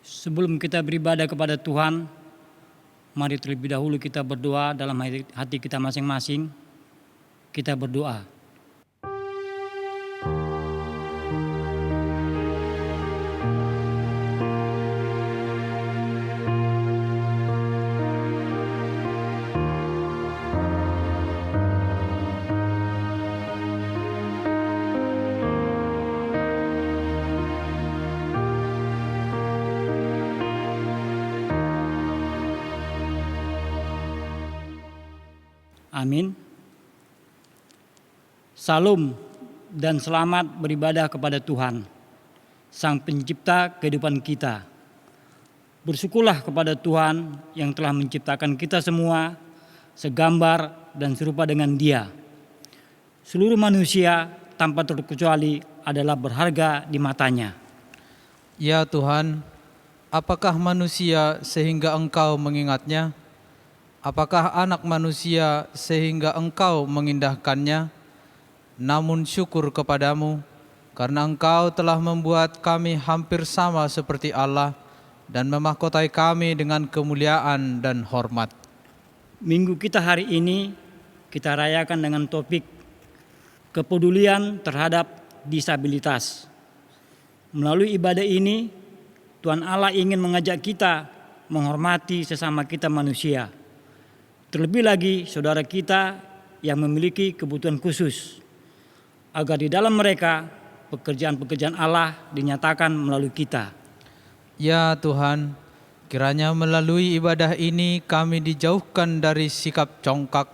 Sebelum kita beribadah kepada Tuhan, mari terlebih dahulu kita berdoa dalam hati kita masing-masing. Kita berdoa. Amin. Salam dan selamat beribadah kepada Tuhan, Sang Pencipta kehidupan kita. Bersyukurlah kepada Tuhan yang telah menciptakan kita semua segambar dan serupa dengan Dia. Seluruh manusia tanpa terkecuali adalah berharga di matanya. Ya Tuhan, apakah manusia sehingga Engkau mengingatnya? Apakah anak manusia sehingga Engkau mengindahkannya? Namun syukur kepadamu, karena Engkau telah membuat kami hampir sama seperti Allah dan memahkotai kami dengan kemuliaan dan hormat. Minggu kita hari ini kita rayakan dengan topik kepedulian terhadap disabilitas. Melalui ibadah ini, Tuhan Allah ingin mengajak kita menghormati sesama kita manusia. Terlebih lagi saudara kita yang memiliki kebutuhan khusus, agar di dalam mereka pekerjaan-pekerjaan Allah dinyatakan melalui kita. Ya Tuhan, kiranya melalui ibadah ini kami dijauhkan dari sikap congkak,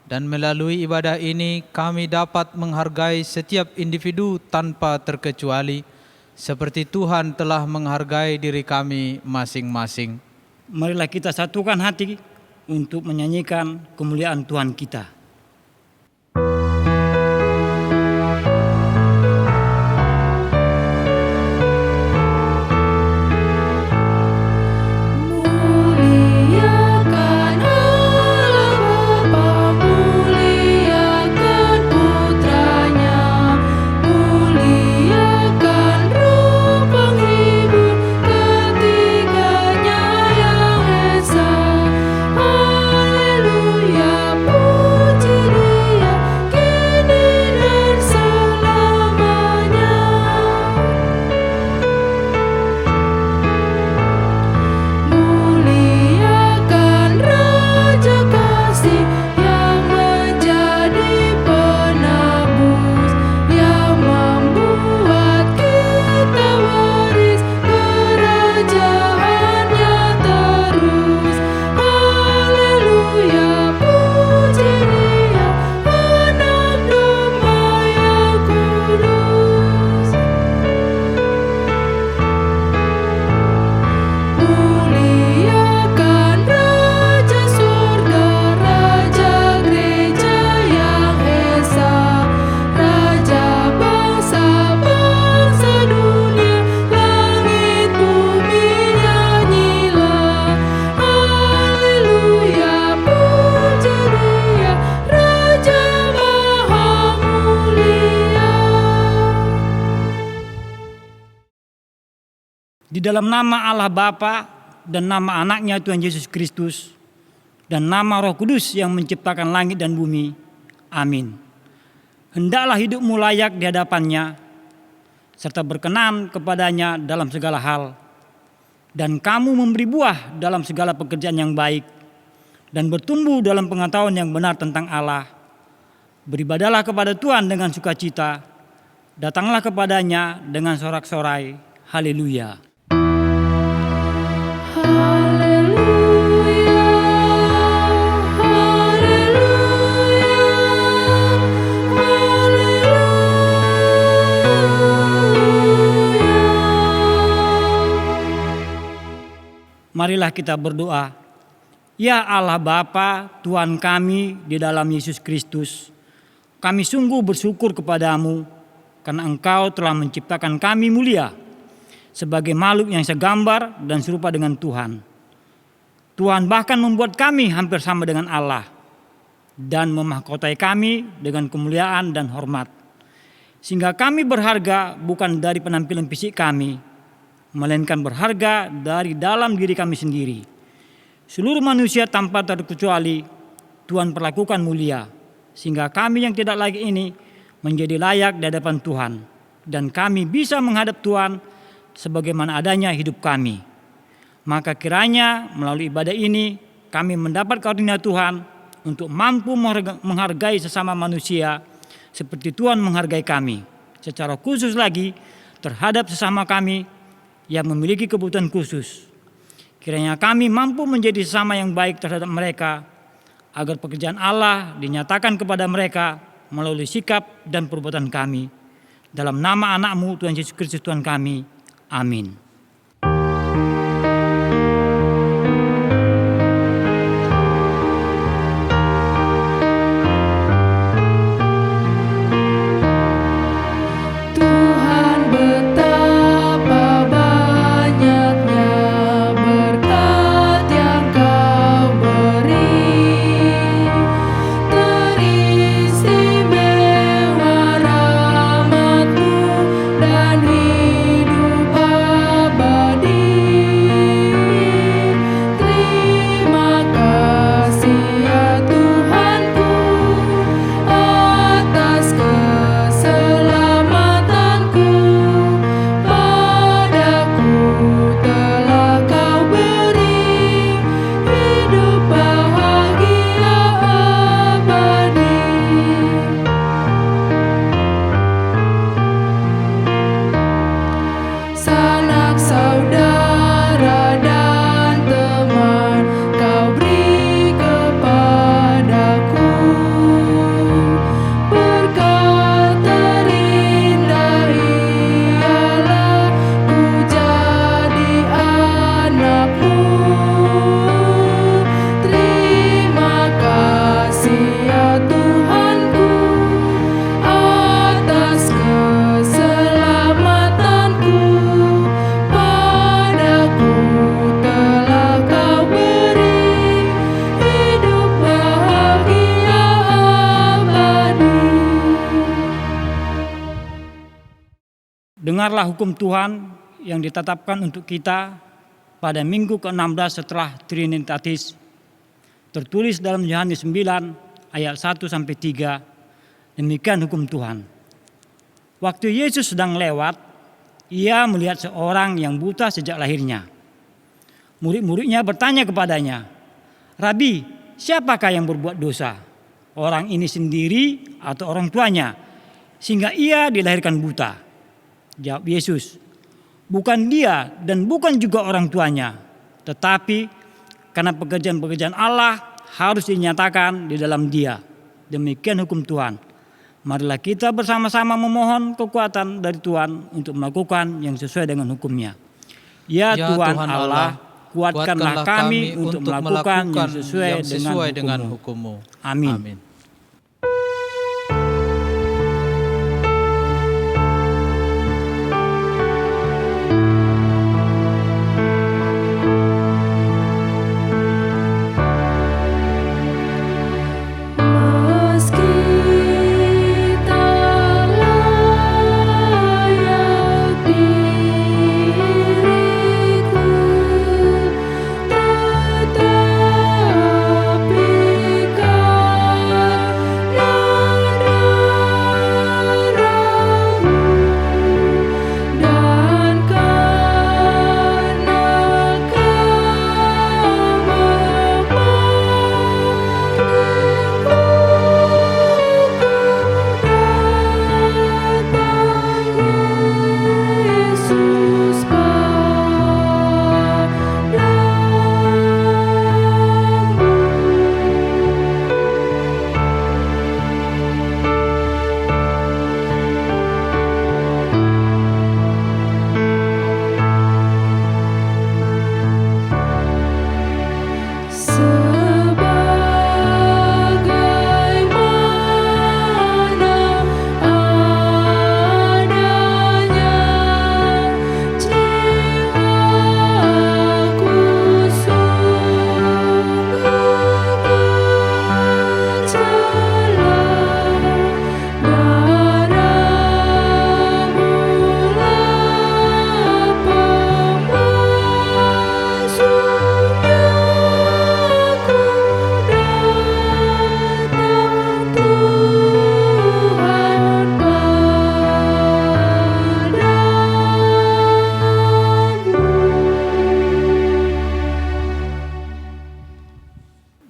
dan melalui ibadah ini kami dapat menghargai setiap individu tanpa terkecuali, seperti Tuhan telah menghargai diri kami masing-masing. Marilah kita satukan hati untuk menyanyikan kemuliaan Tuhan kita. Di dalam nama Allah Bapa dan nama anaknya Tuhan Yesus Kristus dan nama Roh Kudus yang menciptakan langit dan bumi. Amin. Hendaklah hidupmu layak di hadapannya serta berkenan kepadanya dalam segala hal, dan kamu memberi buah dalam segala pekerjaan yang baik dan bertumbuh dalam pengetahuan yang benar tentang Allah. Beribadahlah kepada Tuhan dengan sukacita, datanglah kepadanya dengan sorak-sorai. Haleluya. Marilah kita berdoa. Ya Allah Bapa, Tuhan kami di dalam Yesus Kristus, kami sungguh bersyukur kepadamu karena Engkau telah menciptakan kami mulia sebagai makhluk yang segambar dan serupa dengan Tuhan. Tuhan bahkan membuat kami hampir sama dengan Allah dan memahkotai kami dengan kemuliaan dan hormat. Sehingga kami berharga bukan dari penampilan fisik kami, melainkan berharga dari dalam diri kami sendiri. Seluruh manusia tanpa terkecuali Tuhan perlakukan mulia, sehingga kami yang tidak layak ini menjadi layak di hadapan Tuhan, dan kami bisa menghadap Tuhan sebagaimana adanya hidup kami. Maka kiranya melalui ibadah ini kami mendapat karunia Tuhan untuk mampu menghargai sesama manusia seperti Tuhan menghargai kami. Secara khusus lagi terhadap sesama kami yang memiliki kebutuhan khusus. Kiranya kami mampu menjadi sesama yang baik terhadap mereka, agar pekerjaan Allah dinyatakan kepada mereka melalui sikap dan perbuatan kami. Dalam nama anak-Mu Tuhan Yesus Kristus Tuhan kami. Amin. Dengarlah hukum Tuhan yang ditetapkan untuk kita pada minggu ke-16 setelah Trinitatis. Tertulis dalam Yohanes 9 ayat 1-3. Demikian hukum Tuhan. Waktu Yesus sedang lewat, ia melihat seorang yang buta sejak lahirnya. Murid-muridnya bertanya kepadanya, "Rabi, siapakah yang berbuat dosa? Orang ini sendiri atau orang tuanya, sehingga ia dilahirkan buta?" Jawab Yesus, "Bukan dia dan bukan juga orang tuanya, tetapi karena pekerjaan-pekerjaan Allah harus dinyatakan di dalam dia. Demikian hukum Tuhan. Marilah kita bersama-sama memohon kekuatan dari Tuhan untuk melakukan yang sesuai dengan hukum-Nya. Ya Tuhan Allah, kuatkanlah kami untuk melakukan yang sesuai dengan hukum-Mu. Amin.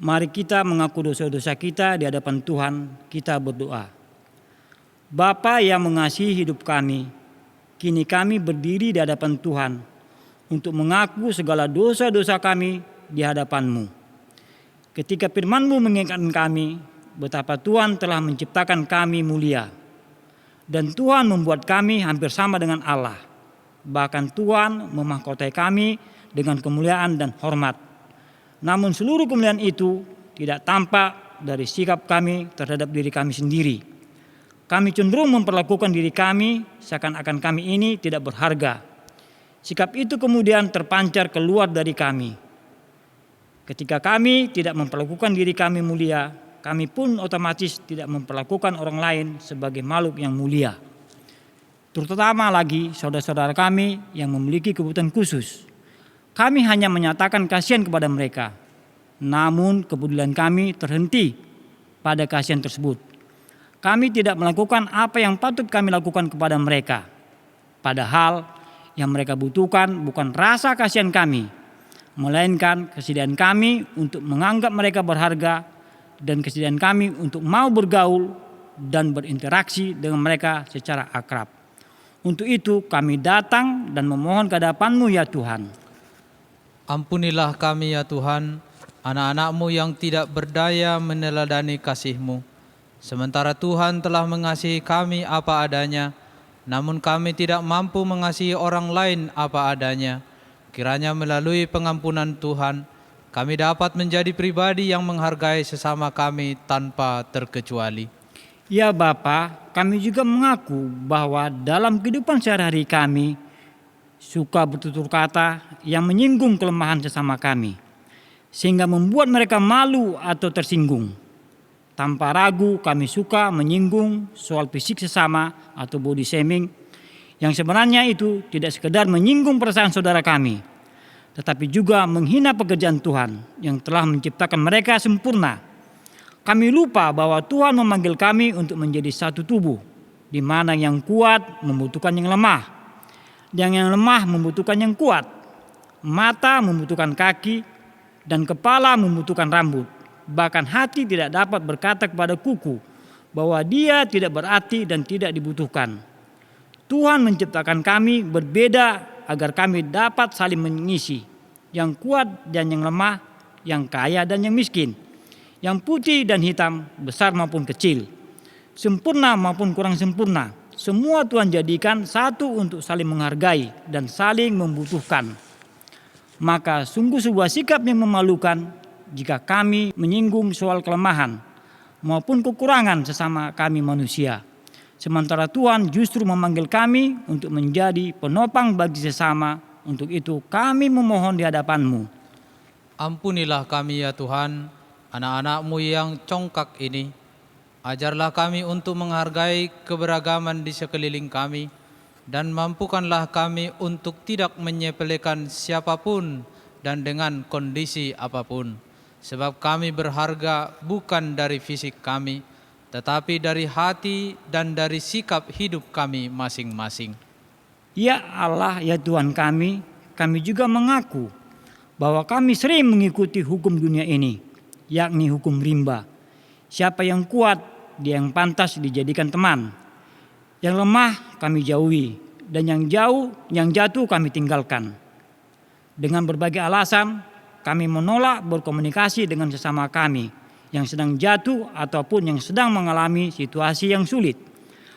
Mari kita mengaku dosa-dosa kita di hadapan Tuhan, kita berdoa. Bapa yang mengasihi hidup kami, kini kami berdiri di hadapan Tuhan untuk mengaku segala dosa-dosa kami di hadapan-Mu. Ketika firman-Mu mengingatkan kami betapa Tuhan telah menciptakan kami mulia, dan Tuhan membuat kami hampir sama dengan Allah. Bahkan Tuhan memahkotai kami dengan kemuliaan dan hormat. Namun seluruh kemuliaan itu tidak tampak dari sikap kami terhadap diri kami sendiri. Kami cenderung memperlakukan diri kami seakan-akan kami ini tidak berharga. Sikap itu kemudian terpancar keluar dari kami. Ketika kami tidak memperlakukan diri kami mulia, kami pun otomatis tidak memperlakukan orang lain sebagai makhluk yang mulia. Terutama lagi saudara-saudara kami yang memiliki kebutuhan khusus. Kami hanya menyatakan kasihan kepada mereka. Namun kepedulian kami terhenti pada kasihan tersebut. Kami tidak melakukan apa yang patut kami lakukan kepada mereka. Padahal yang mereka butuhkan bukan rasa kasihan kami, melainkan kesediaan kami untuk menganggap mereka berharga dan kesediaan kami untuk mau bergaul dan berinteraksi dengan mereka secara akrab. Untuk itu kami datang dan memohon ke hadapan-Mu ya Tuhan. Ampunilah kami ya Tuhan, anak-anak-Mu yang tidak berdaya meneladani kasih-Mu. Sementara Tuhan telah mengasihi kami apa adanya, namun kami tidak mampu mengasihi orang lain apa adanya. Kiranya melalui pengampunan Tuhan, kami dapat menjadi pribadi yang menghargai sesama kami tanpa terkecuali. Ya Bapa, kami juga mengaku bahwa dalam kehidupan sehari-hari kami suka bertutur kata yang menyinggung kelemahan sesama kami, sehingga membuat mereka malu atau tersinggung. Tanpa ragu kami suka menyinggung soal fisik sesama atau body shaming, yang sebenarnya itu tidak sekedar menyinggung perasaan saudara kami, tetapi juga menghina pekerjaan Tuhan yang telah menciptakan mereka sempurna. Kami lupa bahwa Tuhan memanggil kami untuk menjadi satu tubuh, di mana yang kuat membutuhkan yang lemah, yang lemah membutuhkan yang kuat, mata membutuhkan kaki, dan kepala membutuhkan rambut. Bahkan hati tidak dapat berkata kepada kuku bahwa dia tidak berarti dan tidak dibutuhkan. Tuhan menciptakan kami berbeda agar kami dapat saling mengisi, yang kuat dan yang lemah, yang kaya dan yang miskin, yang putih dan hitam, besar maupun kecil, sempurna maupun kurang sempurna. Semua Tuhan jadikan satu untuk saling menghargai dan saling membutuhkan. Maka sungguh sebuah sikap yang memalukan jika kami menyinggung soal kelemahan maupun kekurangan sesama kami manusia. Sementara Tuhan justru memanggil kami untuk menjadi penopang bagi sesama. Untuk itu kami memohon di hadapan-Mu. Ampunilah kami ya Tuhan, anak-anak-Mu yang congkak ini. Ajarlah kami untuk menghargai keberagaman di sekeliling kami, dan mampukanlah kami untuk tidak menyepelekan siapapun dan dengan kondisi apapun. Sebab kami berharga bukan dari fisik kami, tetapi dari hati dan dari sikap hidup kami masing-masing. Ya Allah, ya Tuhan kami juga mengaku bahwa kami sering mengikuti hukum dunia ini, yakni hukum rimba. Siapa yang kuat, dia yang pantas dijadikan teman. Yang lemah kami jauhi, dan yang jatuh kami tinggalkan. Dengan berbagai alasan, kami menolak berkomunikasi dengan sesama kami yang sedang jatuh ataupun yang sedang mengalami situasi yang sulit.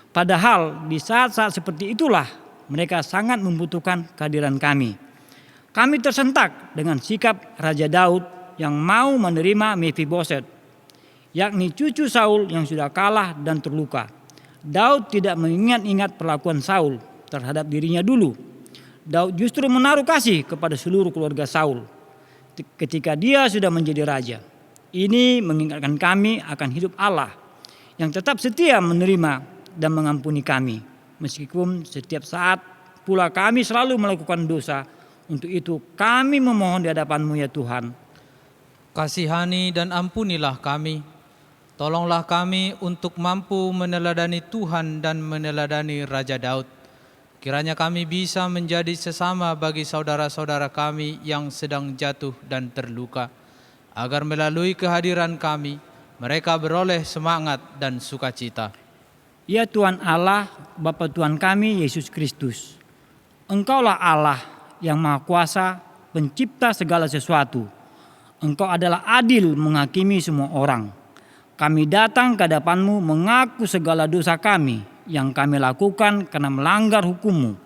Padahal di saat-saat seperti itulah mereka sangat membutuhkan kehadiran kami. Kami tersentak dengan sikap Raja Daud yang mau menerima Mephiboset, yakni cucu Saul yang sudah kalah dan terluka. Daud tidak mengingat-ingat perlakuan Saul terhadap dirinya dulu. Daud justru menaruh kasih kepada seluruh keluarga Saul ketika dia sudah menjadi raja. Ini mengingatkan kami akan hidup Allah yang tetap setia menerima dan mengampuni kami, meskipun setiap saat pula kami selalu melakukan dosa. Untuk itu kami memohon di hadapan-Mu ya Tuhan. Kasihani dan ampunilah kami. Tolonglah kami untuk mampu meneladani Tuhan dan meneladani Raja Daud. Kiranya kami bisa menjadi sesama bagi saudara-saudara kami yang sedang jatuh dan terluka. agar melalui kehadiran kami, mereka beroleh semangat dan sukacita. Ya Tuhan Allah, Bapa Tuhan kami Yesus Kristus, Engkaulah Allah yang Maha Kuasa, pencipta segala sesuatu. Engkau adalah adil menghakimi semua orang. Kami datang ke hadapan-Mu mengaku segala dosa kami yang kami lakukan karena melanggar hukum-Mu,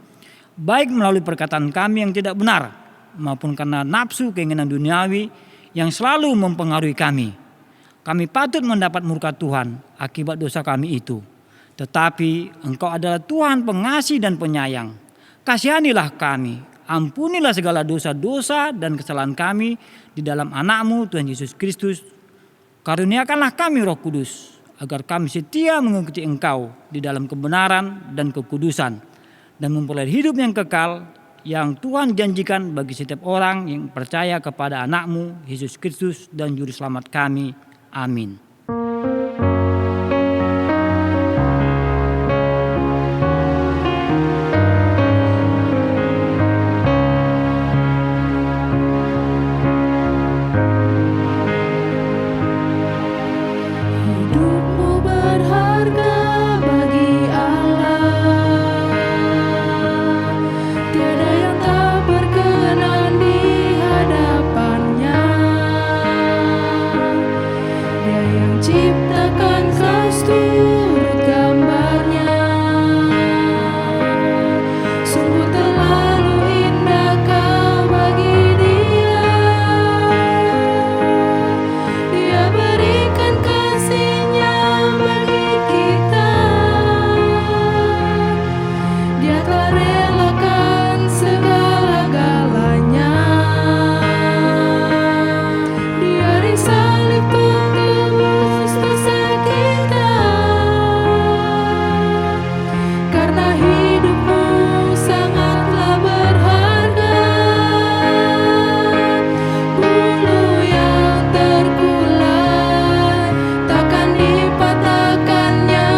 baik melalui perkataan kami yang tidak benar, maupun karena nafsu keinginan duniawi yang selalu mempengaruhi kami. Kami patut mendapat murka Tuhan akibat dosa kami itu. Tetapi Engkau adalah Tuhan pengasih dan penyayang. Kasihanilah kami, ampunilah segala dosa-dosa dan kesalahan kami di dalam anak-Mu Tuhan Yesus Kristus. Karuniakanlah kami Roh Kudus, agar kami setia mengikuti Engkau di dalam kebenaran dan kekudusan, dan memperoleh hidup yang kekal yang Tuhan janjikan bagi setiap orang yang percaya kepada anak-Mu Yesus Kristus dan Juru Selamat kami. Amin. Hidupmu berharga bagi Allah, tiada yang tak berkenan di hadapannya. Dia yang ciptakan kau seturut gambarnya, sungguh terlalu indah kau bagi Dia. Dia berikan kasih-Nya bagi kita. Dia telah relakan segala-galanya. Dia disalib untuk tebus dosa kita. Karena hidupmu sangatlah berharga, bulu yang terkulai takkan dipatahkannya.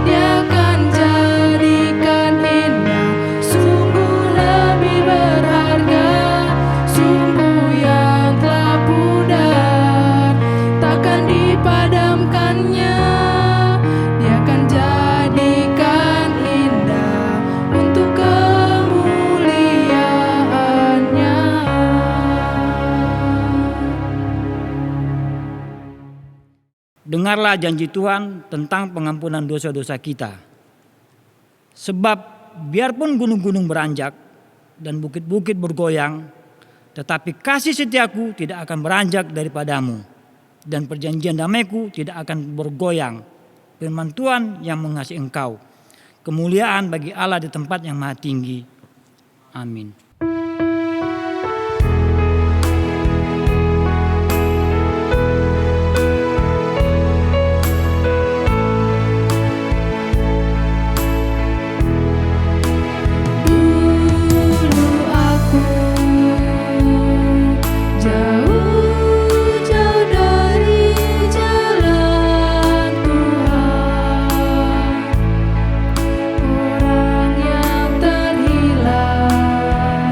Dia akan jadikan indah, sungguh lebih berharga. Sumbu yang telah pudar takkan dipadamkannya. Dia akan jadikan indah untuk kemuliaan-Nya. Dengarlah janji Tuhan tentang pengampunan dosa-dosa kita. Sebab biarpun gunung-gunung beranjak dan bukit-bukit bergoyang, tetapi kasih setiaku tidak akan beranjak daripadamu, dan perjanjian damaiku tidak akan bergoyang. Firman Tuhan yang mengasihi engkau. Kemuliaan bagi Allah di tempat yang maha tinggi. Amin. Dulu aku jauh-jauh dari jalan Tuhan, orang yang terhilang.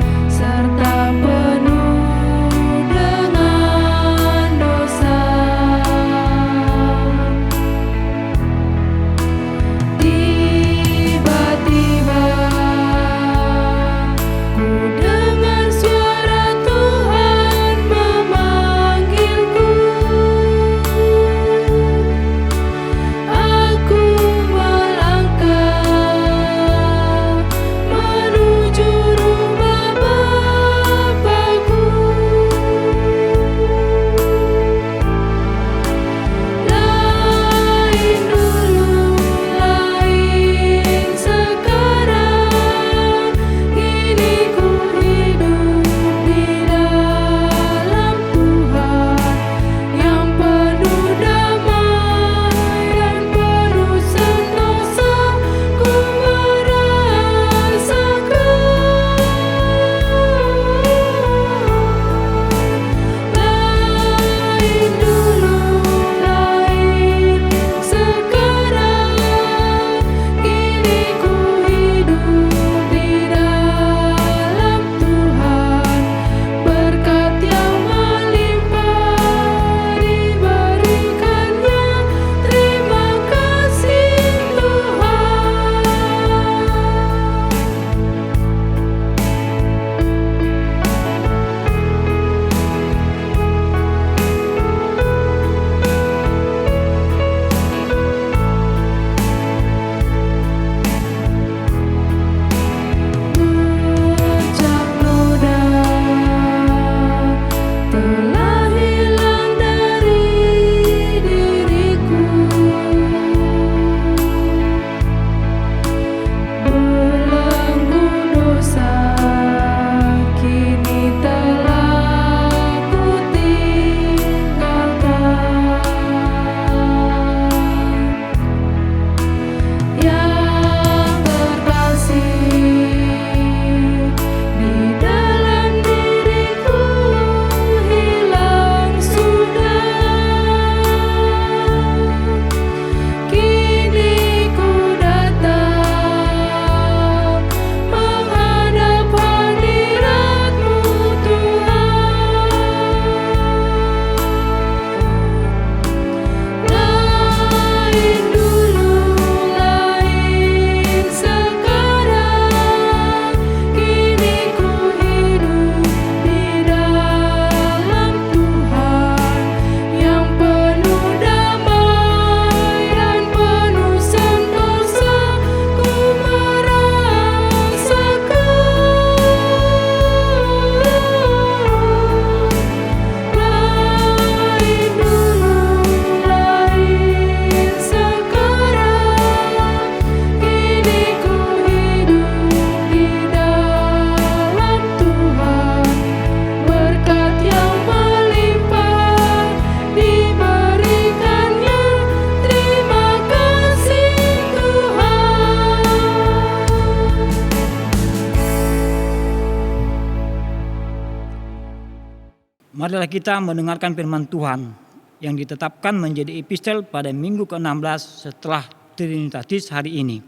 Marilah kita mendengarkan firman Tuhan yang ditetapkan menjadi epistel pada minggu ke-16 setelah Trinitatis hari ini.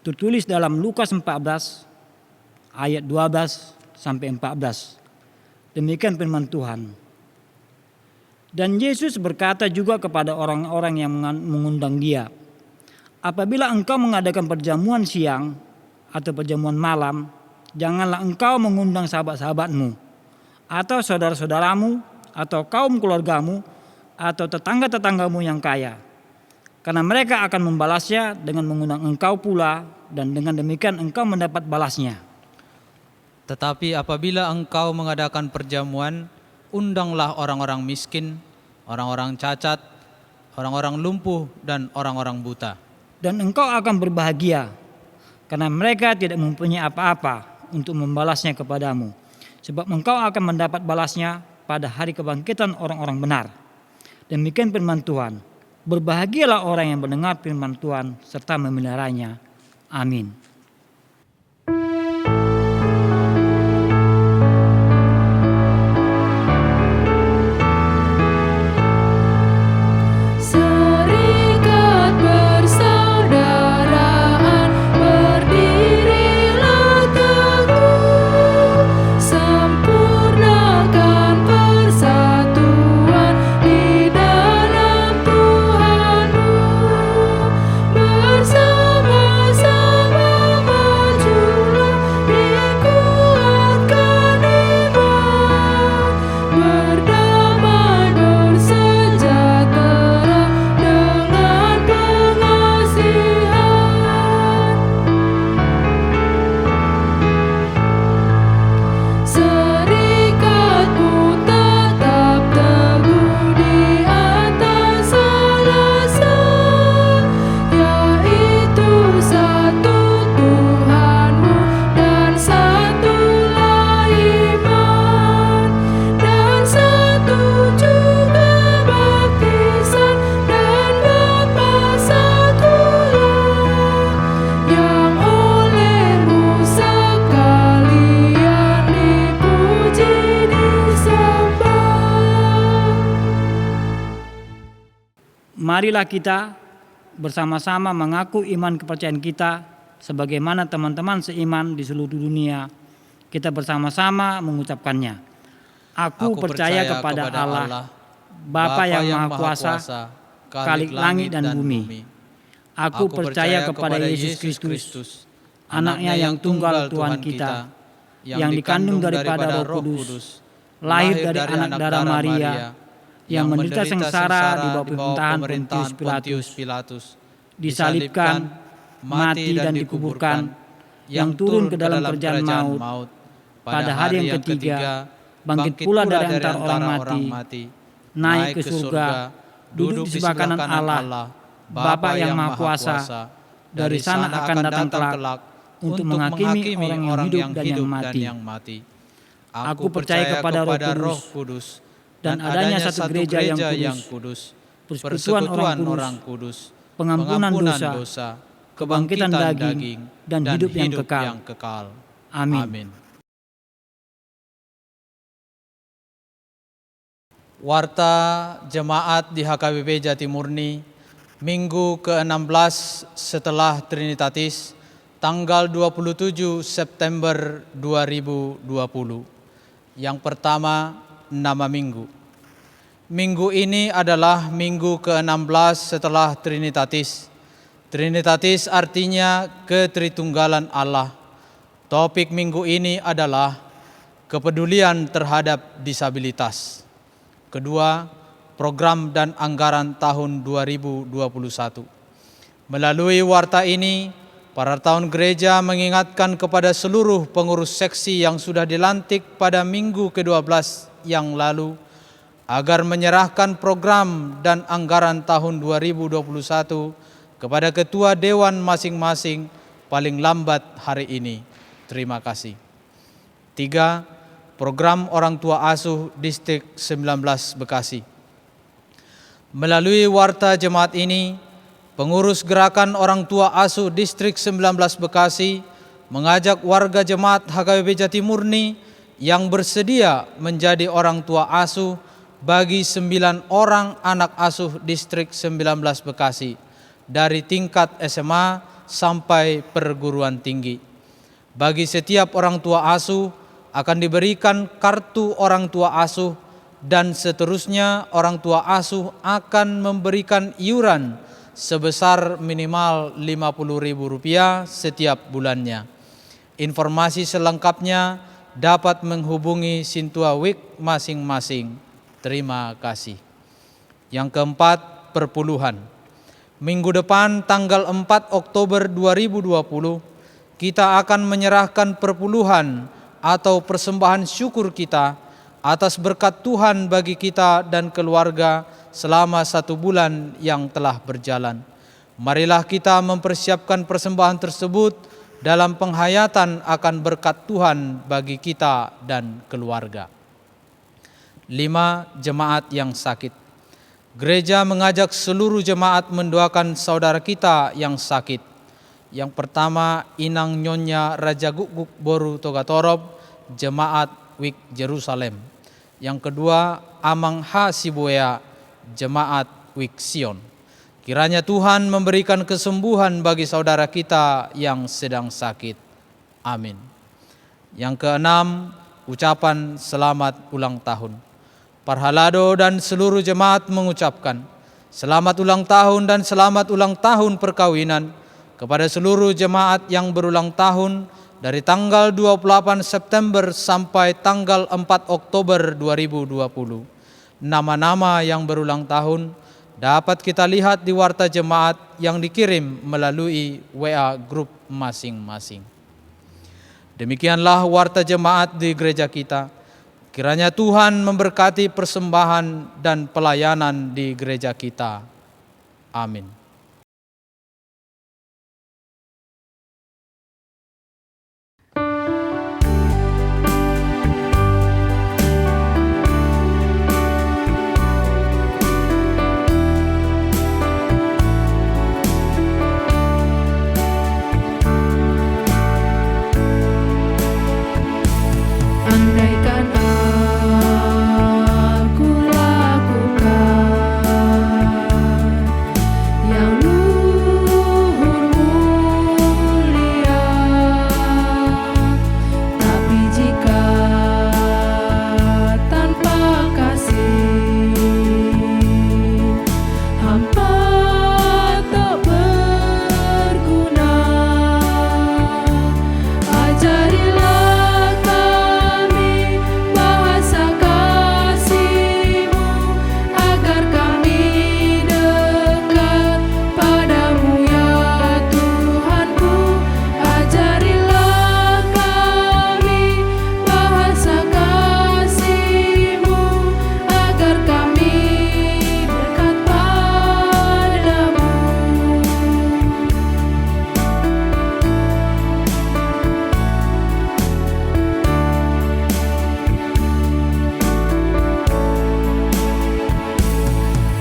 Tertulis dalam Lukas 14 ayat 12 sampai 14. Demikian firman Tuhan. Dan Yesus berkata juga kepada orang-orang yang mengundang dia, apabila engkau mengadakan perjamuan siang atau perjamuan malam, janganlah engkau mengundang sahabat-sahabatmu, atau saudara-saudaramu, atau kaum keluargamu, atau tetangga-tetanggamu yang kaya. Karena mereka akan membalasnya dengan mengundang engkau pula, dan dengan demikian engkau mendapat balasnya. Tetapi apabila engkau mengadakan perjamuan, undanglah orang-orang miskin, orang-orang cacat, orang-orang lumpuh, dan orang-orang buta. Dan engkau akan berbahagia, karena mereka tidak mempunyai apa-apa untuk membalasnya kepadamu. Sebab engkau akan mendapat balasnya pada hari kebangkitan orang-orang benar. Demikian firman Tuhan. Berbahagialah orang yang mendengar firman Tuhan serta memeliharanya. Amin. Serikat persaudaraan berdirilah teguh, sempurnakan persatuan di dalam Tuhanmu, bersama-sama majulah dikuatkan iman, berdamai bersejahtera dengan pengasihan. Serikatmu tetap teguh di atas alasan, yaitu satu Tuhanmu dan satulah iman, dan satu juga baptisan dan Bapa satulah, yang olehmu sekalian dipuji disembah. Marilah kita bersama-sama mengaku iman kepercayaan kita sebagaimana teman-teman seiman di seluruh dunia. Kita bersama-sama mengucapkannya. Aku percaya kepada Allah, Bapa yang Maha Kuasa, Khalik langit dan bumi. Aku percaya kepada Yesus Kristus, Anaknya yang tunggal Tuhan kita, yang dikandung daripada Roh Kudus, lahir dari anak darah Maria, yang menderita sengsara di bawah pemerintahan Pontius Pilatus, disalibkan, mati dan dikuburkan, yang turun ke dalam kerajaan maut, pada hari yang ketiga, bangkit pula dari antara orang mati, naik ke surga, duduk di sebelah kanan Allah, Bapa yang Maha Kuasa, dari sana akan datang kelak untuk menghakimi orang yang hidup dan yang mati. Aku percaya kepada Roh Kudus, dan adanya satu gereja yang kudus, persekutuan orang kudus, pengampunan dosa, kebangkitan daging, dan hidup yang kekal. Amin. Warta Jemaat di HKBP Jatimurni, Minggu ke-16 setelah Trinitatis, tanggal 27 September 2020. Yang pertama, nama minggu. Minggu ini adalah minggu ke-16 setelah Trinitatis. Trinitatis artinya ketritunggalan Allah. Topik minggu ini adalah kepedulian terhadap disabilitas. Kedua, program dan anggaran tahun 2021. Melalui warta ini, para tahun gereja mengingatkan kepada seluruh pengurus seksi yang sudah dilantik pada minggu ke-12 yang lalu agar menyerahkan program dan anggaran tahun 2021 kepada ketua dewan masing-masing paling lambat hari ini. Terima kasih. 3. Program Orang Tua Asuh Distrik 19 Bekasi. Melalui warta jemaat ini, pengurus Gerakan Orang Tua Asuh Distrik 19 Bekasi mengajak warga jemaat HKBP Jatimurni yang bersedia menjadi orang tua asuh bagi 9 orang anak asuh Distrik 19 Bekasi dari tingkat SMA sampai perguruan tinggi. Bagi setiap orang tua asuh akan diberikan kartu orang tua asuh, dan seterusnya orang tua asuh akan memberikan iuran sebesar minimal Rp50.000 setiap bulannya. Informasi selengkapnya dapat menghubungi Sintua Wik masing-masing. Terima kasih. Yang keempat, perpuluhan. Minggu depan tanggal 4 Oktober 2020 kita akan menyerahkan perpuluhan atau persembahan syukur kita atas berkat Tuhan bagi kita dan keluarga selama 1 bulan yang telah berjalan. Marilah kita mempersiapkan persembahan tersebut dalam penghayatan akan berkat Tuhan bagi kita dan keluarga. 5. Jemaat yang sakit. Gereja mengajak seluruh jemaat mendoakan saudara kita yang sakit. Yang pertama, Inang Nyonya Raja Guguk Boru Togatorob, Jemaat Wik Jerusalem. Yang kedua, Amang H. Sibuya, Jemaat Wik Sion. Kiranya Tuhan memberikan kesembuhan bagi saudara kita yang sedang sakit. Amin. Yang keenam, ucapan selamat ulang tahun. Parhalado dan seluruh jemaat mengucapkan selamat ulang tahun dan selamat ulang tahun perkawinan kepada seluruh jemaat yang berulang tahun dari tanggal 28 September sampai tanggal 4 Oktober 2020. Nama-nama yang berulang tahun dapat kita lihat di warta jemaat yang dikirim melalui WA grup masing-masing. Demikianlah warta jemaat di gereja kita. Kiranya Tuhan memberkati persembahan dan pelayanan di gereja kita. Amin. Andaikan aku lakukan yang luhur mulia, tapi jika tanpa kasih hampa tak berguna. Ajarilah bahasa kasih-Mu agar kami dekat padamu ya Tuhanku. Ajarilah kami bahasa kasih-Mu agar kami dekat padamu.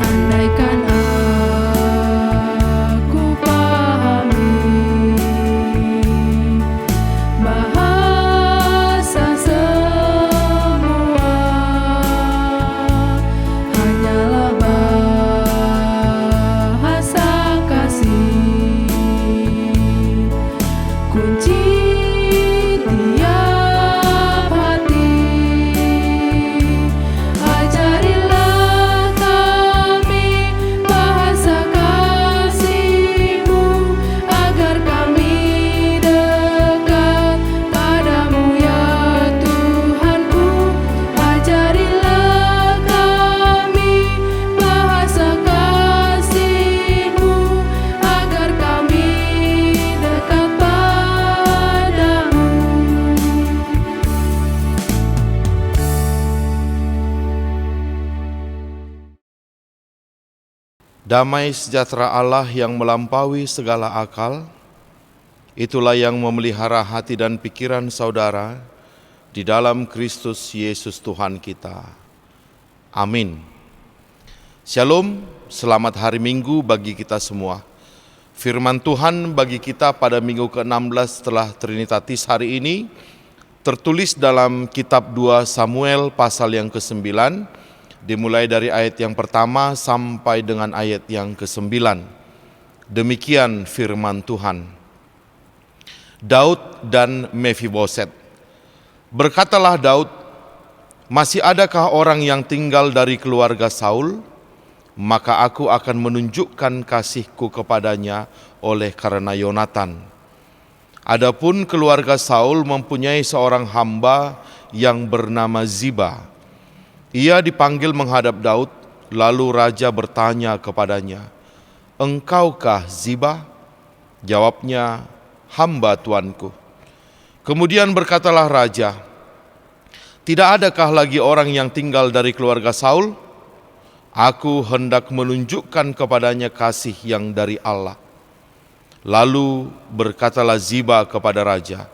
Andaikan aku pahami bahasa semua, hanyalah bahasa kasih, kunci tiap hati. Ajarilah kami bahasa kasih-Mu agar kami dekat padamu ya Tuhanku. Ajarilah kami bahasa kasih-Mu agar kami dekat padamu. Damai sejahtera Allah yang melampaui segala akal, itulah yang memelihara hati dan pikiran saudara di dalam Kristus Yesus Tuhan kita. Amin. Shalom, selamat hari Minggu bagi kita semua. Firman Tuhan bagi kita pada minggu ke-16 setelah Trinitatis hari ini tertulis dalam kitab 2 Samuel pasal yang ke-9, dimulai dari ayat yang pertama sampai dengan ayat yang ke-9. Demikian firman Tuhan. Daud dan Mefiboset. Berkatalah Daud, "Masih adakah orang yang tinggal dari keluarga Saul? Maka aku akan menunjukkan kasihku kepadanya oleh karena Yonatan. Adapun keluarga Saul mempunyai seorang hamba yang bernama Ziba. Ia dipanggil menghadap Daud, lalu raja bertanya kepadanya, 'Engkaukah Ziba?' Jawabnya, 'Hamba tuanku.' Kemudian berkatalah raja, 'Tidak adakah lagi orang yang tinggal dari keluarga Saul? Aku hendak menunjukkan kepadanya kasih yang dari Allah.' Lalu berkatalah Ziba kepada raja,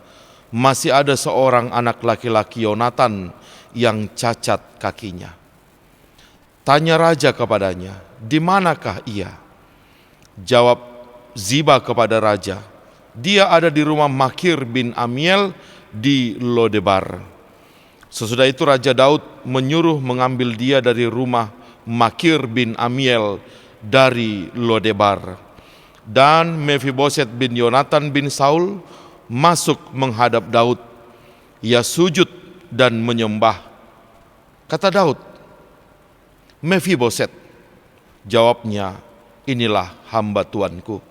'Masih ada seorang anak laki-laki Yonatan yang cacat kakinya.' Tanya raja kepadanya, 'Di manakah ia?' Jawab Ziba kepada raja, 'Dia ada di rumah Makir bin Amiel di Lodebar.' Sesudah itu Raja Daud menyuruh mengambil dia dari rumah Makir bin Amiel dari Lodebar. Dan Mefiboset bin Yonatan bin Saul masuk menghadap Daud. Ia sujud dan menyembah. Kata Daud, 'Mefiboset.' Jawabnya, 'Inilah hamba tuanku.'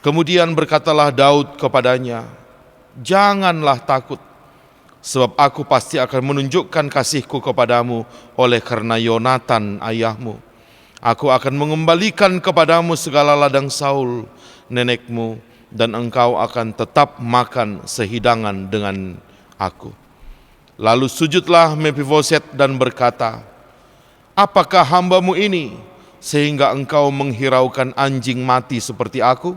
Kemudian berkatalah Daud kepadanya, 'Janganlah takut, sebab aku pasti akan menunjukkan kasihku kepadamu oleh karena Yonatan ayahmu. Aku akan mengembalikan kepadamu segala ladang Saul, nenekmu, dan engkau akan tetap makan sehidangan dengan aku.' Lalu sujudlah Mefiboset dan berkata, 'Apakah hambamu ini, sehingga engkau menghiraukan anjing mati seperti aku?'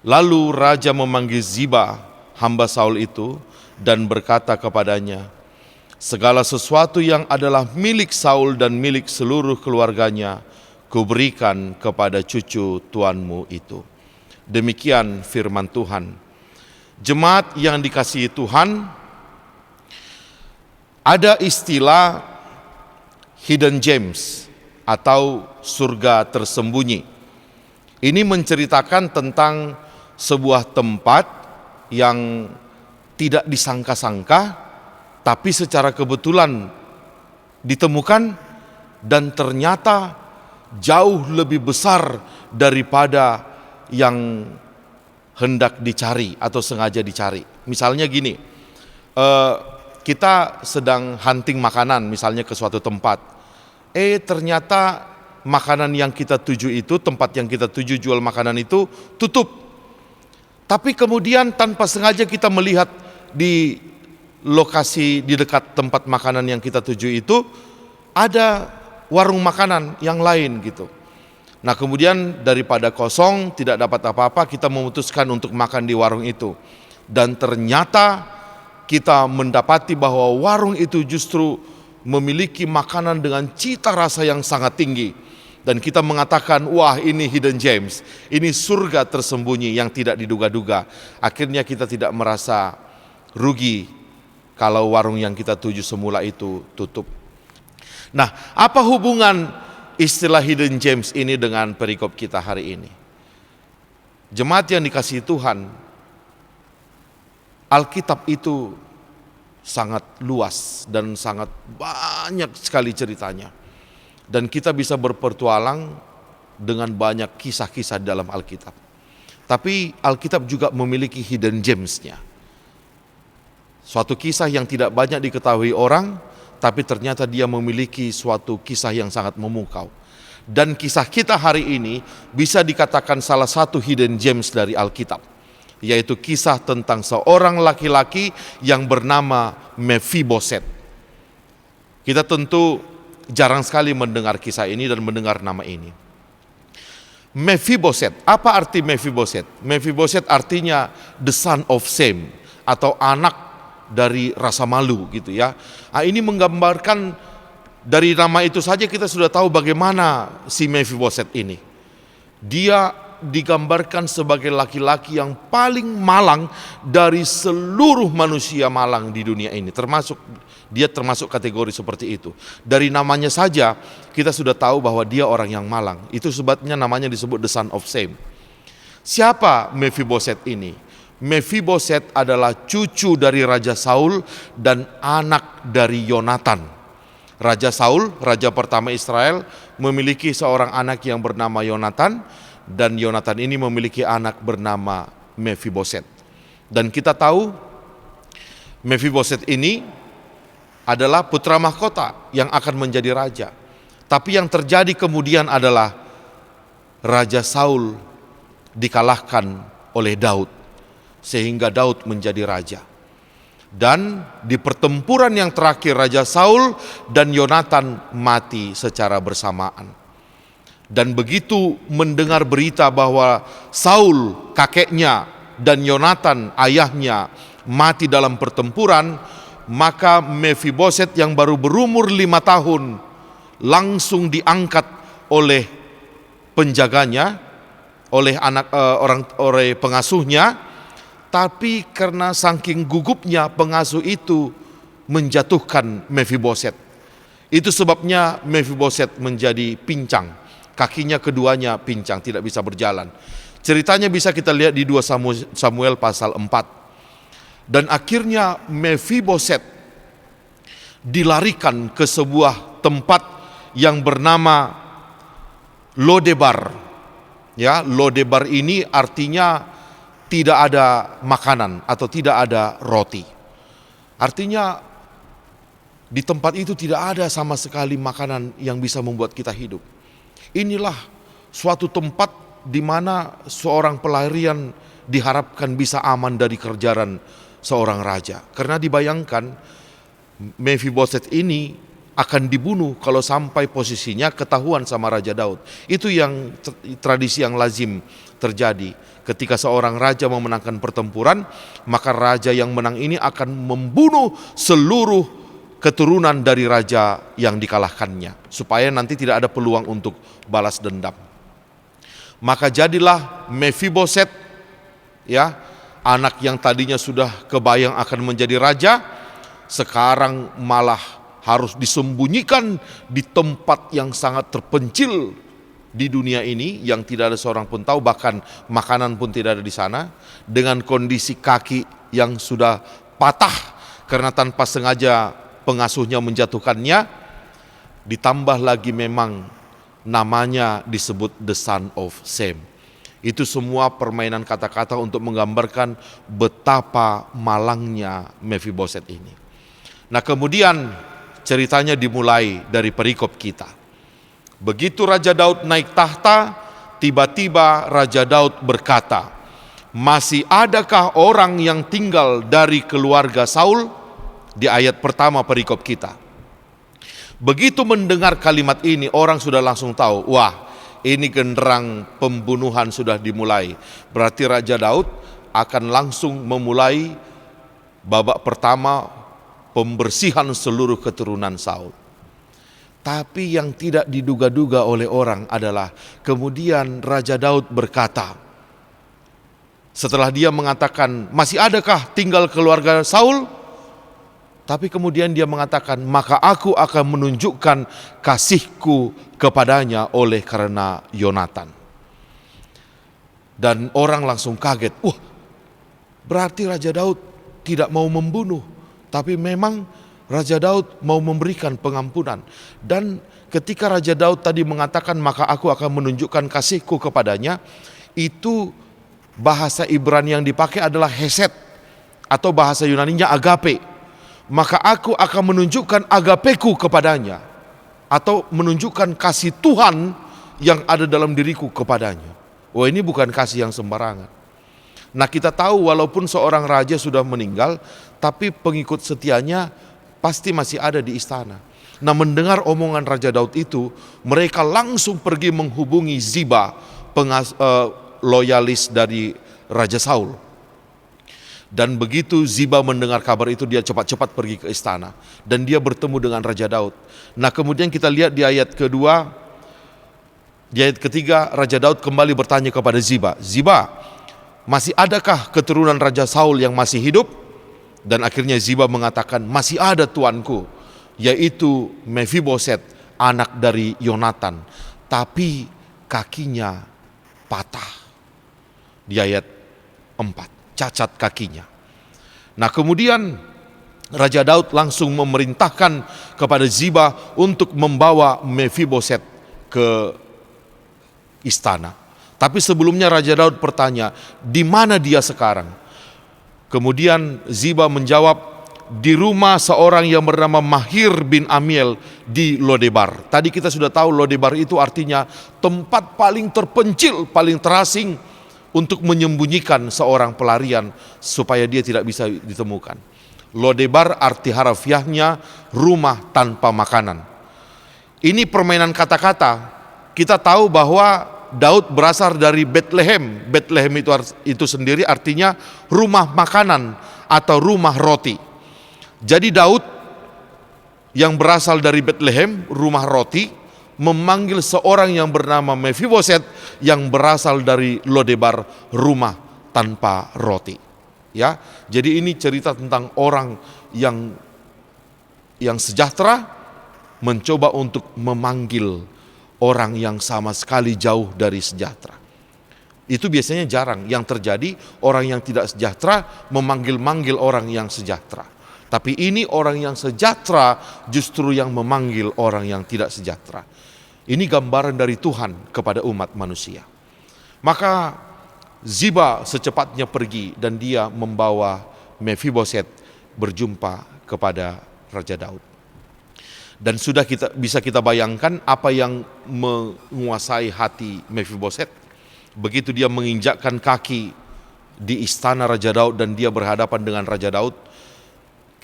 Lalu raja memanggil Ziba, hamba Saul itu, dan berkata kepadanya, 'Segala sesuatu yang adalah milik Saul dan milik seluruh keluarganya, kuberikan kepada cucu tuanmu itu.' Demikian firman Tuhan. Jemaat yang dikasihi Tuhan, ada istilah hidden gems atau surga tersembunyi. Ini menceritakan tentang sebuah tempat yang tidak disangka-sangka, tapi secara kebetulan ditemukan dan ternyata jauh lebih besar daripada yang hendak dicari atau sengaja dicari. Misalnya gini, kita sedang hunting makanan misalnya ke suatu tempat. Ternyata makanan yang kita tuju itu, tempat yang kita tuju jual makanan itu tutup. Tapi kemudian tanpa sengaja kita melihat di lokasi di dekat tempat makanan yang kita tuju itu ada warung makanan yang lain gitu. Nah kemudian daripada kosong tidak dapat apa-apa, kita memutuskan untuk makan di warung itu. Dan ternyata kita mendapati bahwa warung itu justru memiliki makanan dengan cita rasa yang sangat tinggi. Dan kita mengatakan, wah ini hidden gems, ini surga tersembunyi yang tidak diduga-duga. Akhirnya kita tidak merasa rugi kalau warung yang kita tuju semula itu tutup. Nah, apa hubungan istilah hidden gems ini dengan perikop kita hari ini? Jemaat yang dikasihi Tuhan, Alkitab itu sangat luas dan sangat banyak sekali ceritanya. Dan kita bisa berpetualang dengan banyak kisah-kisah dalam Alkitab. Tapi Alkitab juga memiliki hidden gems-nya. Suatu kisah yang tidak banyak diketahui orang, tapi ternyata dia memiliki suatu kisah yang sangat memukau. Dan kisah kita hari ini bisa dikatakan salah satu hidden gems dari Alkitab, yaitu kisah tentang seorang laki-laki yang bernama Mefiboset. Kita tentu jarang sekali mendengar kisah ini dan mendengar nama ini. Mefiboset, apa arti Mefiboset? Mefiboset artinya the son of shame atau anak dari rasa malu gitu ya. Nah, ini menggambarkan dari nama itu saja kita sudah tahu bagaimana si Mefiboset ini. Dia digambarkan sebagai laki-laki yang paling malang dari seluruh manusia malang di dunia ini. Dia termasuk kategori seperti itu. Dari namanya saja kita sudah tahu bahwa dia orang yang malang. Itu sebabnya namanya disebut the son of Shame. Siapa Mephiboset ini? Mephiboset adalah cucu dari Raja Saul dan anak dari Yonatan. Raja Saul, raja pertama Israel, memiliki seorang anak yang bernama Yonatan, dan Yonatan ini memiliki anak bernama Mephiboset. Dan kita tahu Mephiboset ini adalah putra mahkota yang akan menjadi raja. Tapi yang terjadi kemudian adalah Raja Saul dikalahkan oleh Daud, sehingga Daud menjadi raja. Dan di pertempuran yang terakhir Raja Saul dan Yonatan mati secara bersamaan. Dan begitu mendengar berita bahwa Saul kakeknya dan Yonatan ayahnya mati dalam pertempuran, maka Mephiboset yang baru berumur 5 tahun langsung diangkat oleh penjaganya, oleh oleh pengasuhnya. Tapi karena saking gugupnya pengasuh itu menjatuhkan Mephiboset. Itu sebabnya Mephiboset menjadi pincang. Kakinya keduanya pincang, tidak bisa berjalan. Ceritanya bisa kita lihat di 2 Samuel pasal 4. Dan akhirnya Mephiboset dilarikan ke sebuah tempat yang bernama Lodebar. Ya, Lodebar ini artinya tidak ada makanan atau tidak ada roti. Artinya di tempat itu tidak ada sama sekali makanan yang bisa membuat kita hidup. Inilah suatu tempat di mana seorang pelarian diharapkan bisa aman dari kejaran seorang raja. Karena dibayangkan Mephiboset ini akan dibunuh kalau sampai posisinya ketahuan sama Raja Daud. Itu yang tradisi yang lazim terjadi. Ketika seorang raja memenangkan pertempuran, maka raja yang menang ini akan membunuh seluruh keturunan dari raja yang dikalahkannya, supaya nanti tidak ada peluang untuk balas dendam. Maka jadilah Mephiboset, ya, anak yang tadinya sudah kebayang akan menjadi raja, sekarang malah harus disembunyikan di tempat yang sangat terpencil di dunia ini, yang tidak ada seorang pun tahu, bahkan makanan pun tidak ada di sana, dengan kondisi kaki yang sudah patah karena tanpa sengaja pengasuhnya menjatuhkannya. Ditambah lagi memang namanya disebut the son of Shame. Itu semua permainan kata-kata untuk menggambarkan betapa malangnya Mephiboset ini. Nah, kemudian ceritanya dimulai dari perikop kita. Begitu Raja Daud naik tahta, tiba-tiba Raja Daud berkata, "Masih adakah orang yang tinggal dari keluarga Saul?" Di ayat pertama perikop kita. Begitu mendengar kalimat ini, orang sudah langsung tahu, wah, ini genderang pembunuhan sudah dimulai. Berarti Raja Daud akan langsung memulai babak pertama pembersihan seluruh keturunan Saul. Tapi yang tidak diduga-duga oleh orang adalah kemudian Raja Daud berkata, setelah dia mengatakan, "Masih adakah tinggal keluarga Saul?" Tapi kemudian dia mengatakan, "Maka aku akan menunjukkan kasihku kepadanya oleh karena Yonatan." Dan orang langsung kaget, wah, berarti Raja Daud tidak mau membunuh, tapi memang Raja Daud mau memberikan pengampunan. Dan ketika Raja Daud tadi mengatakan, "Maka aku akan menunjukkan kasihku kepadanya," itu bahasa Ibrani yang dipakai adalah hesed, atau bahasa Yunaninya agape. Maka aku akan menunjukkan agapeku kepadanya, atau menunjukkan kasih Tuhan yang ada dalam diriku kepadanya. Wah, ini bukan kasih yang sembarangan. Nah, kita tahu walaupun seorang raja sudah meninggal, tapi pengikut setianya pasti masih ada di istana. Nah, mendengar omongan Raja Daud itu, mereka langsung pergi menghubungi Ziba, loyalis dari Raja Saul. Dan begitu Ziba mendengar kabar itu, dia cepat-cepat pergi ke istana. Dan dia bertemu dengan Raja Daud. Nah, kemudian kita lihat di ayat kedua, Di ayat ketiga, Raja Daud kembali bertanya kepada Ziba, Ziba, masih adakah keturunan Raja Saul yang masih hidup? Dan akhirnya Ziba mengatakan, masih ada tuanku, yaitu Mephiboset, anak dari Yonatan, tapi kakinya patah. Di ayat 4, cacat kakinya. Nah kemudian Raja Daud langsung memerintahkan kepada Ziba untuk membawa Mephiboset ke istana. Tapi sebelumnya Raja Daud bertanya, di mana dia sekarang? Kemudian Ziba menjawab, di rumah seorang yang bernama Mahir bin Amiel di Lodebar. Tadi kita sudah tahu Lodebar itu artinya tempat paling terpencil, paling terasing untuk menyembunyikan seorang pelarian supaya dia tidak bisa ditemukan. Lodebar arti harafiahnya rumah tanpa makanan. Ini permainan kata-kata. Kita tahu bahwa Daud berasal dari Bethlehem. Bethlehem itu sendiri artinya rumah makanan atau rumah roti. Jadi Daud yang berasal dari Bethlehem, rumah roti, memanggil seorang yang bernama Mephiboset yang berasal dari Lodebar, rumah tanpa roti. Ya, jadi ini cerita tentang orang yang sejahtera mencoba untuk memanggil orang yang sama sekali jauh dari sejahtera. Itu biasanya jarang. Yang terjadi orang yang tidak sejahtera memanggil-manggil orang yang sejahtera. Tapi ini orang yang sejahtera justru yang memanggil orang yang tidak sejahtera. Ini gambaran dari Tuhan kepada umat manusia. Maka Ziba secepatnya pergi dan dia membawa Mephiboset berjumpa kepada Raja Daud. Dan sudah bisa kita bayangkan apa yang menguasai hati Mephiboset. Begitu dia menginjakkan kaki di istana Raja Daud dan dia berhadapan dengan Raja Daud,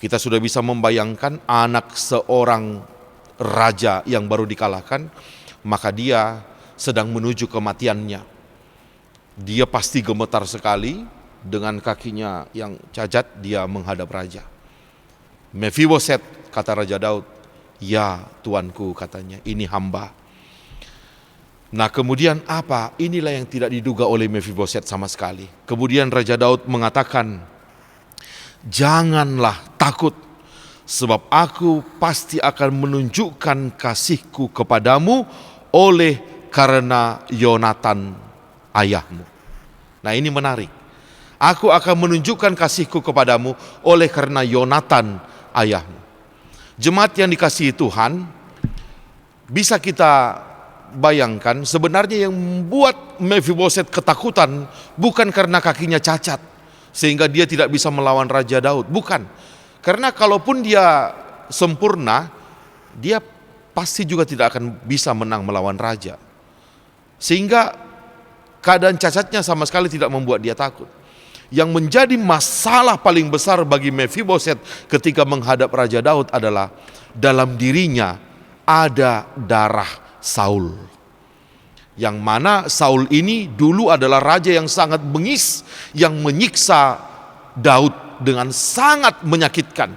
kita sudah bisa membayangkan anak seorang raja yang baru dikalahkan, maka dia sedang menuju kematiannya. Dia pasti gemetar sekali, dengan kakinya yang cacat dia menghadap raja. Mephiboset, kata Raja Daud. Ya tuanku, katanya, ini hamba. Nah kemudian apa? Inilah yang tidak diduga oleh Mephiboset sama sekali. Kemudian Raja Daud mengatakan, janganlah takut, sebab aku pasti akan menunjukkan kasihku kepadamu oleh karena Yonatan ayahmu. Nah ini menarik. Aku akan menunjukkan kasihku kepadamu oleh karena Yonatan ayahmu. Jemaat yang dikasihi Tuhan, bisa kita bayangkan sebenarnya yang membuat Mephiboset ketakutan bukan karena kakinya cacat sehingga dia tidak bisa melawan Raja Daud, bukan. Karena kalaupun dia sempurna, dia pasti juga tidak akan bisa menang melawan raja. Sehingga keadaan cacatnya sama sekali tidak membuat dia takut. Yang menjadi masalah paling besar bagi Mephiboset ketika menghadap Raja Daud adalah dalam dirinya ada darah Saul. Yang mana Saul ini dulu adalah raja yang sangat bengis, yang menyiksa Daud dengan sangat menyakitkan.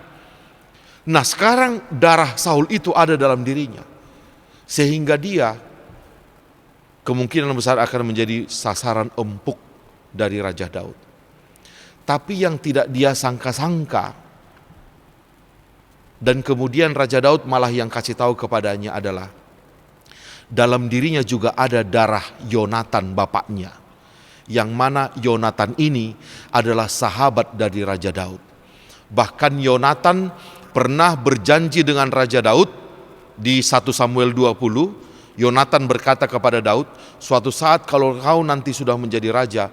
Nah sekarang darah Saul itu ada dalam dirinya, sehingga dia kemungkinan besar akan menjadi sasaran empuk dari Raja Daud. Tapi yang tidak dia sangka-sangka, dan kemudian Raja Daud malah yang kasih tahu kepadanya adalah dalam dirinya juga ada darah Yonatan bapaknya, yang mana Yonatan ini adalah sahabat dari Raja Daud. Bahkan Yonatan pernah berjanji dengan Raja Daud di 1 Samuel 20. Yonatan berkata kepada Daud, suatu saat kalau kau nanti sudah menjadi raja,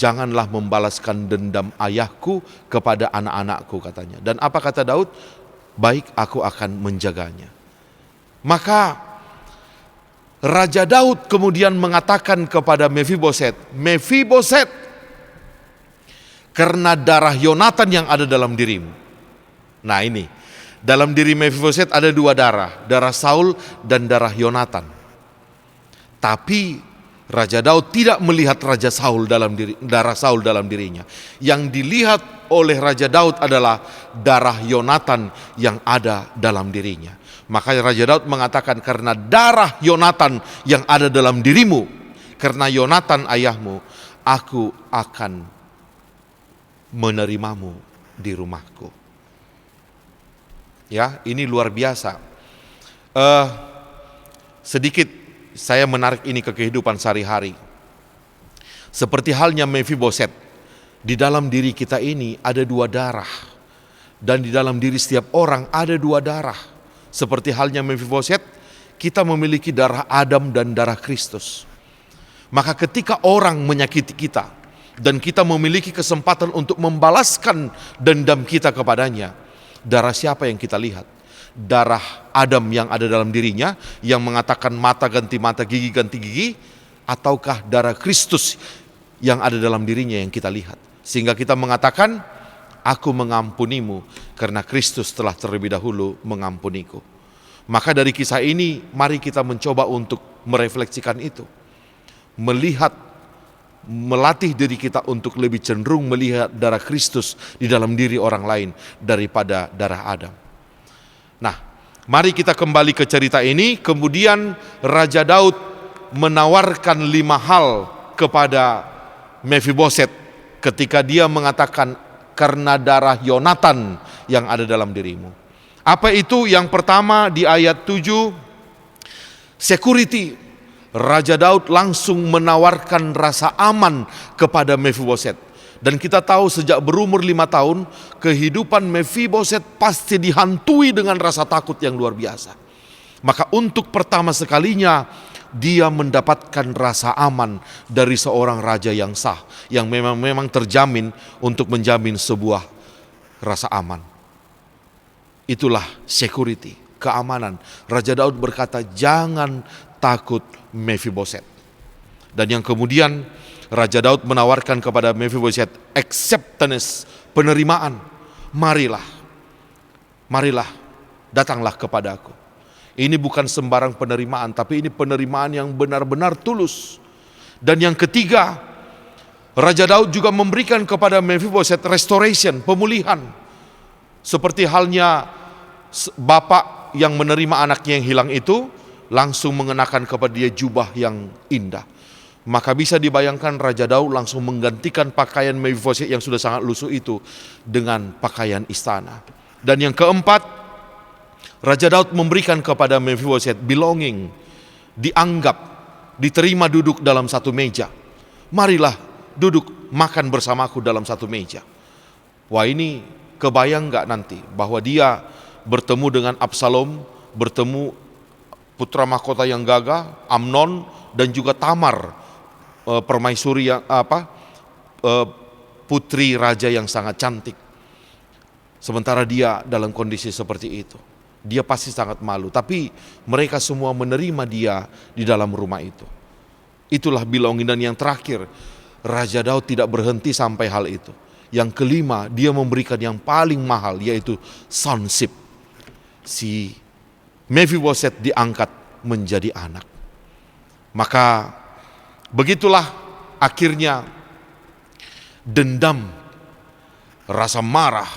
janganlah membalaskan dendam ayahku kepada anak-anakku, katanya. Dan apa kata Daud? Baik, aku akan menjaganya. Maka Raja Daud kemudian mengatakan kepada Mephiboset, Mephiboset, karena darah Yonatan yang ada dalam dirimu. Nah ini, dalam diri Mephiboset ada dua darah, darah Saul dan darah Yonatan. Tapi Raja Daud tidak melihat darah Saul dalam dirinya. Yang dilihat oleh Raja Daud adalah darah Yonatan yang ada dalam dirinya. Makanya Raja Daud mengatakan, karena darah Yonatan yang ada dalam dirimu, karena Yonatan ayahmu, aku akan menerimamu di rumahku. Ya, ini luar biasa. Sedikit saya menarik ini ke kehidupan sehari-hari. Seperti halnya Mephiboset, di dalam diri kita ini ada 2 darah, dan di dalam diri setiap orang ada 2 darah. Seperti halnya Mephiboset, kita memiliki darah Adam dan darah Kristus. Maka ketika orang menyakiti kita dan kita memiliki kesempatan untuk membalaskan dendam kita kepadanya, darah siapa yang kita lihat? Darah Adam yang ada dalam dirinya yang mengatakan mata ganti mata, gigi ganti gigi, ataukah darah Kristus yang ada dalam dirinya yang kita lihat? Sehingga kita mengatakan, aku mengampunimu karena Kristus telah terlebih dahulu mengampuniku. Maka dari kisah ini mari kita mencoba untuk merefleksikan itu. Melatih diri kita untuk lebih cenderung melihat darah Kristus di dalam diri orang lain daripada darah Adam. Nah, mari kita kembali ke cerita ini. Kemudian Raja Daud menawarkan 5 hal kepada Mephiboset ketika dia mengatakan, karena darah Yonatan yang ada dalam dirimu. Apa itu? Yang pertama di ayat 7, security. Raja Daud langsung menawarkan rasa aman kepada Mephiboset. Dan kita tahu sejak berumur 5 tahun, kehidupan Mephiboset pasti dihantui dengan rasa takut yang luar biasa. Maka untuk pertama sekalinya, dia mendapatkan rasa aman dari seorang raja yang sah, yang memang terjamin untuk menjamin sebuah rasa aman. Itulah security, keamanan. Raja Daud berkata, jangan takut Mephiboset. Dan yang kemudian Raja Daud menawarkan kepada Mephiboset acceptance, penerimaan. Marilah, datanglah kepadaku. Ini bukan sembarang penerimaan, tapi ini penerimaan yang benar-benar tulus. Dan yang ketiga, Raja Daud juga memberikan kepada Mephiboset restoration, pemulihan. Seperti halnya bapak yang menerima anaknya yang hilang itu, langsung mengenakan kepada dia jubah yang indah. Maka bisa dibayangkan Raja Daud langsung menggantikan pakaian Mephiboset yang sudah sangat lusuh itu dengan pakaian istana. Dan yang keempat, Raja Daud memberikan kepada Mephiboset belonging, dianggap, diterima duduk dalam satu meja. Marilah duduk makan bersamaku dalam satu meja. Wah, ini kebayang gak nanti bahwa dia bertemu dengan Absalom, bertemu putra mahkota yang gagah, Amnon, dan juga Tamar, permaisuri yang putri raja yang sangat cantik. Sementara dia dalam kondisi seperti itu, dia pasti sangat malu. Tapi mereka semua menerima dia di dalam rumah itu. Itulah belonging. Dan yang terakhir, Raja Daud tidak berhenti sampai hal itu. Yang kelima, dia memberikan yang paling mahal, yaitu sonship. Si Mephiboset diangkat menjadi anak. Maka begitulah akhirnya dendam, rasa marah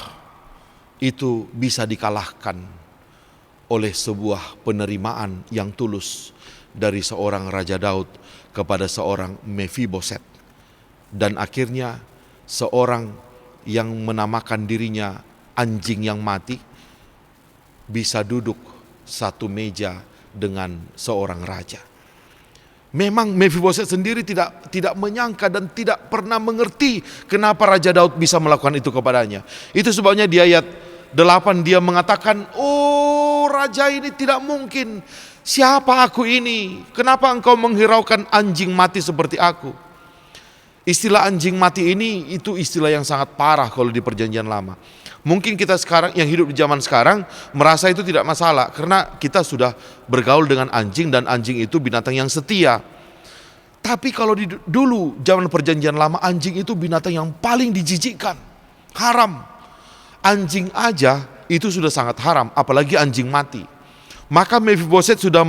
itu bisa dikalahkan oleh sebuah penerimaan yang tulus dari seorang Raja Daud kepada seorang Mephiboset. Dan akhirnya seorang yang menamakan dirinya anjing yang mati bisa duduk satu meja dengan seorang raja. Memang Mephiboset sendiri tidak menyangka dan tidak pernah mengerti kenapa Raja Daud bisa melakukan itu kepadanya. Itu sebabnya di ayat 8 dia mengatakan, oh raja ini tidak mungkin. Siapa aku ini? Kenapa engkau menghiraukan anjing mati seperti aku? Istilah anjing mati ini itu istilah yang sangat parah kalau di perjanjian lama. Mungkin kita sekarang yang hidup di zaman sekarang merasa itu tidak masalah karena kita sudah bergaul dengan anjing dan anjing itu binatang yang setia. Tapi kalau dulu zaman perjanjian lama, anjing itu binatang yang paling dijijikkan, haram. Anjing aja itu sudah sangat haram, apalagi anjing mati. Maka Mephiboset sudah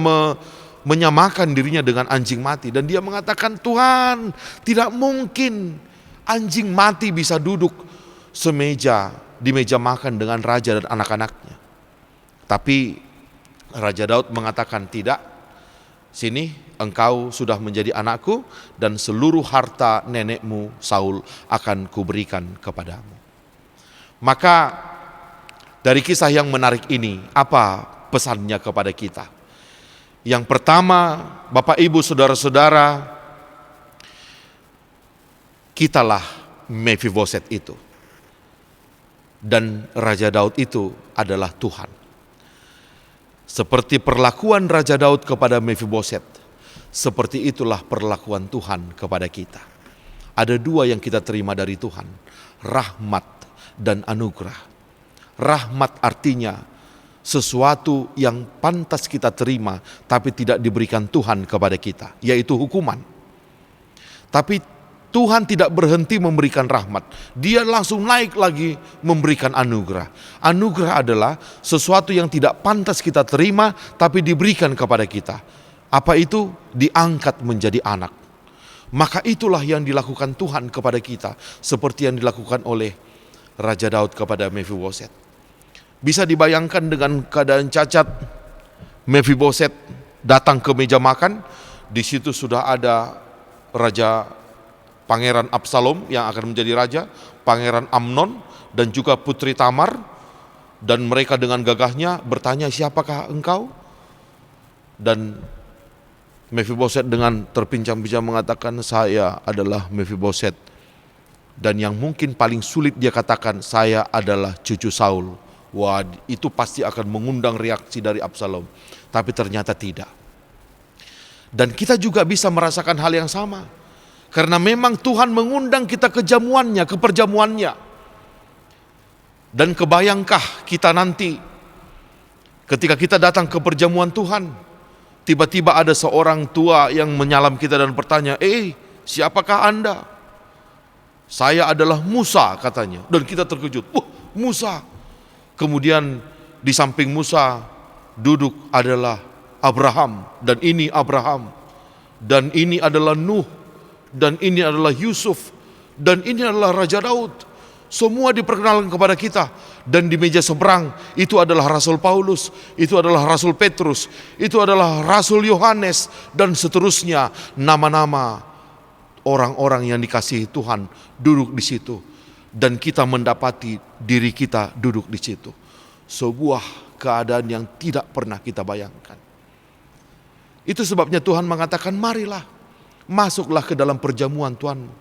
menyamakan dirinya dengan anjing mati. Dan dia mengatakan, Tuhan, tidak mungkin anjing mati bisa duduk di meja makan dengan raja dan anak-anaknya. Tapi Raja Daud mengatakan, tidak, sini engkau sudah menjadi anakku dan seluruh harta nenekmu Saul akan kuberikan kepadamu. Maka dari kisah yang menarik ini, apa pesannya kepada kita? Yang pertama, Bapak Ibu Saudara-saudara, kitalah Mefiboset itu. Dan Raja Daud itu adalah Tuhan. Seperti perlakuan Raja Daud kepada Mefiboset, seperti itulah perlakuan Tuhan kepada kita. Ada dua yang kita terima dari Tuhan, rahmat dan anugerah. Rahmat artinya sesuatu yang pantas kita terima tapi tidak diberikan Tuhan kepada kita, yaitu hukuman. Tapi Tuhan tidak berhenti memberikan rahmat. Dia langsung naik lagi memberikan anugerah. Anugerah adalah sesuatu yang tidak pantas kita terima tapi diberikan kepada kita. Apa itu? Diangkat menjadi anak. Maka itulah yang dilakukan Tuhan kepada kita, seperti yang dilakukan oleh Raja Daud kepada Mefiboset. Bisa dibayangkan dengan keadaan cacat, Mefiboset datang ke meja makan. Di situ sudah ada Pangeran Absalom yang akan menjadi raja, Pangeran Amnon, dan juga Putri Tamar. Dan mereka dengan gagahnya bertanya, siapakah engkau? Dan Mefiboset dengan terpincang-pincang mengatakan, saya adalah Mefiboset. Dan yang mungkin paling sulit dia katakan, saya adalah cucu Saul. Wah, itu pasti akan mengundang reaksi dari Absalom. Tapi ternyata tidak. Dan kita juga bisa merasakan hal yang sama. Karena memang Tuhan mengundang kita ke jamuannya, ke perjamuannya. Dan kebayangkah kita nanti ketika kita datang ke perjamuan Tuhan, tiba-tiba ada seorang tua yang menyalam kita dan bertanya, siapakah Anda? Saya adalah Musa, katanya. Dan kita terkejut, Musa. Kemudian di samping Musa duduk adalah Abraham, dan ini Abraham. Dan ini adalah Nuh. Dan ini adalah Yusuf, dan ini adalah Raja Daud. Semua diperkenalkan kepada kita. Dan di meja seberang itu adalah Rasul Paulus, itu adalah Rasul Petrus, itu adalah Rasul Yohanes, dan seterusnya. Nama-nama orang-orang yang dikasihi Tuhan duduk di situ. Dan kita mendapati diri kita duduk di situ. Sebuah keadaan yang tidak pernah kita bayangkan. Itu sebabnya Tuhan mengatakan, marilah, masuklah ke dalam perjamuan Tuhanmu.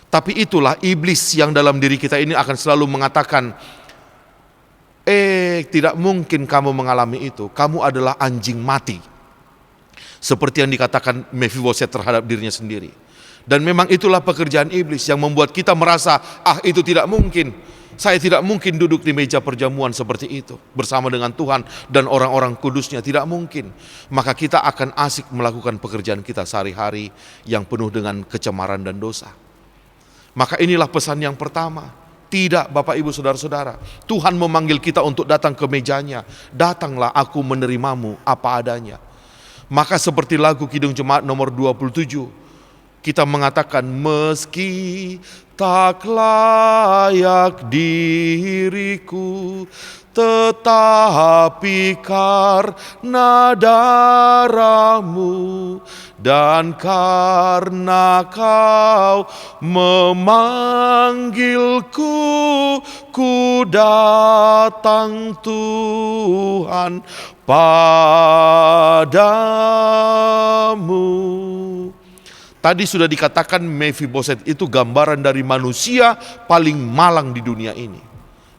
Tapi itulah iblis yang dalam diri kita ini akan selalu mengatakan, tidak mungkin kamu mengalami itu. Kamu adalah anjing mati. Seperti yang dikatakan Mefiboset terhadap dirinya sendiri. Dan memang itulah pekerjaan iblis yang membuat kita merasa, itu tidak mungkin. Saya tidak mungkin duduk di meja perjamuan seperti itu bersama dengan Tuhan dan orang-orang kudusnya, tidak mungkin. Maka kita akan asik melakukan pekerjaan kita sehari-hari yang penuh dengan kecemaran dan dosa. Maka inilah pesan yang pertama. Tidak, Bapak Ibu Saudara-saudara, Tuhan memanggil kita untuk datang ke mejanya. Datanglah, aku menerimamu apa adanya. Maka seperti lagu Kidung Jemaat nomor 27, kita mengatakan, meski tak layak diriku, tetapi karena darahmu dan karena kau memanggilku, ku datang Tuhan padamu. Tadi sudah dikatakan Mefiboset itu gambaran dari manusia paling malang di dunia ini.